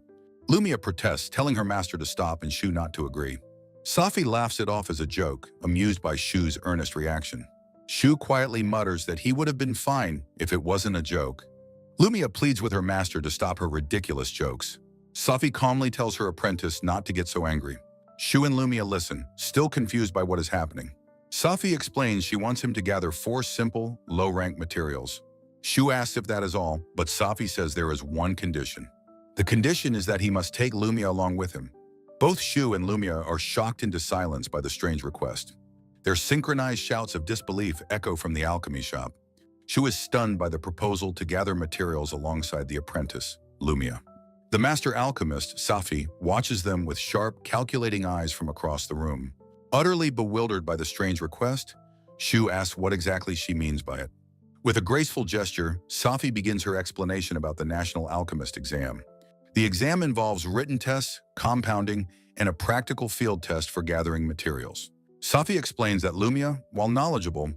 Lumia protests, telling her master to stop and Shu not to agree. Safi laughs it off as a joke, amused by Shu's earnest reaction. Shu quietly mutters that he would have been fine if it wasn't a joke. Lumia pleads with her master to stop her ridiculous jokes. Safi calmly tells her apprentice not to get so angry. Shu and Lumia listen, still confused by what is happening. Safi explains she wants him to gather 4 simple, low-rank materials. Shu asks if that is all, but Safi says there is one condition. The condition is that he must take Lumia along with him. Both Shu and Lumia are shocked into silence by the strange request. Their synchronized shouts of disbelief echo from the alchemy shop. Shu is stunned by the proposal to gather materials alongside the apprentice, Lumia. The master alchemist, Safi, watches them with sharp, calculating eyes from across the room. Utterly bewildered by the strange request, Shu asks what exactly she means by it. With a graceful gesture, Safi begins her explanation about the National Alchemist exam. The exam involves written tests, compounding, and a practical field test for gathering materials. Safi explains that Lumia, while knowledgeable,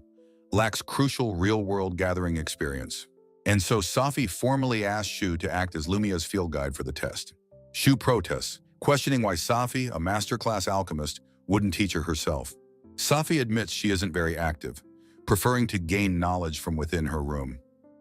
lacks crucial real-world gathering experience. And so Safi formally asks Shu to act as Lumia's field guide for the test. Shu protests, questioning why Safi, a masterclass alchemist, wouldn't teach her herself. Safi admits she isn't very active, preferring to gain knowledge from within her room.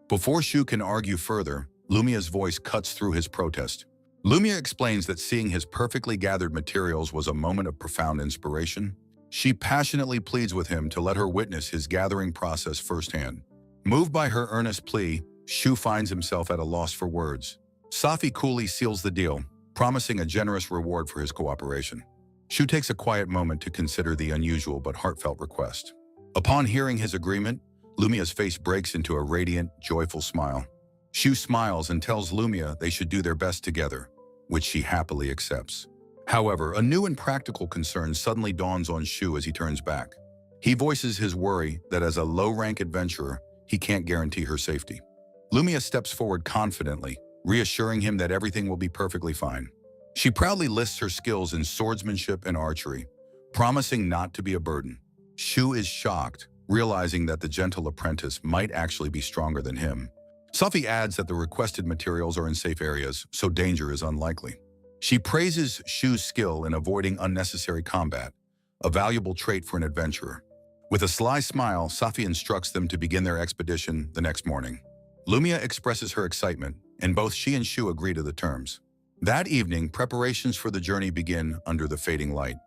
Before Shu can argue further, Lumia's voice cuts through his protest. Lumia explains that seeing his perfectly gathered materials was a moment of profound inspiration. She passionately pleads with him to let her witness his gathering process firsthand. Moved by her earnest plea, Shu finds himself at a loss for words. Safi coolly seals the deal, promising a generous reward for his cooperation. Shu takes a quiet moment to consider the unusual but heartfelt request. Upon hearing his agreement, Lumia's face breaks into a radiant, joyful smile. Shu smiles and tells Lumia they should do their best together, which she happily accepts. However, a new and practical concern suddenly dawns on Shu as he turns back. He voices his worry that as a low-rank adventurer, he can't guarantee her safety. Lumia steps forward confidently, reassuring him that everything will be perfectly fine. She proudly lists her skills in swordsmanship and archery, promising not to be a burden. Shu is shocked, realizing that the gentle apprentice might actually be stronger than him. Safi adds that the requested materials are in safe areas, so danger is unlikely. She praises Shu's skill in avoiding unnecessary combat, a valuable trait for an adventurer. With a sly smile, Safi instructs them to begin their expedition the next morning. Lumia expresses her excitement, and both she and Shu agree to the terms. That evening, preparations for the journey begin under the fading light.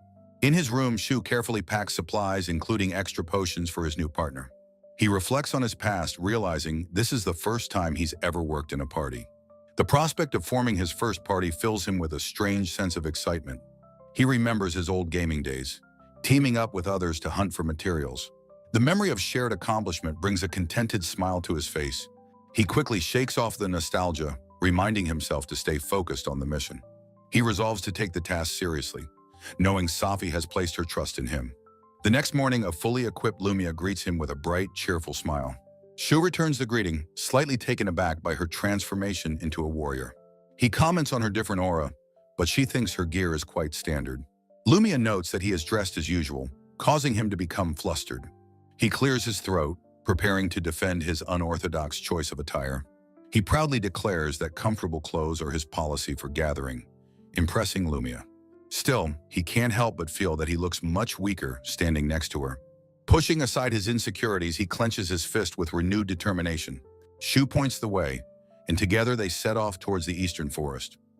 In his room, Shu carefully packs supplies, including extra potions for his new partner. He reflects on his past, realizing this is the first time he's ever worked in a party. The prospect of forming his first party fills him with a strange sense of excitement. He remembers his old gaming days, teaming up with others to hunt for materials. The memory of shared accomplishment brings a contented smile to his face. He quickly shakes off the nostalgia, reminding himself to stay focused on the mission. He resolves to take the task seriously, knowing Safi has placed her trust in him. The next morning, a fully equipped Lumia greets him with a bright, cheerful smile. Shu returns the greeting, slightly taken aback by her transformation into a warrior. He comments on her different aura, but she thinks her gear is quite standard. Lumia notes that he is dressed as usual, causing him to become flustered. He clears his throat, preparing to defend his unorthodox choice of attire. He proudly declares that comfortable clothes are his policy for gathering, impressing Lumia. Still, he can't help but feel that he looks much weaker standing next to her. Pushing aside his insecurities, he clenches his fist with renewed determination. Shu points the way, and together they set off towards the eastern forest.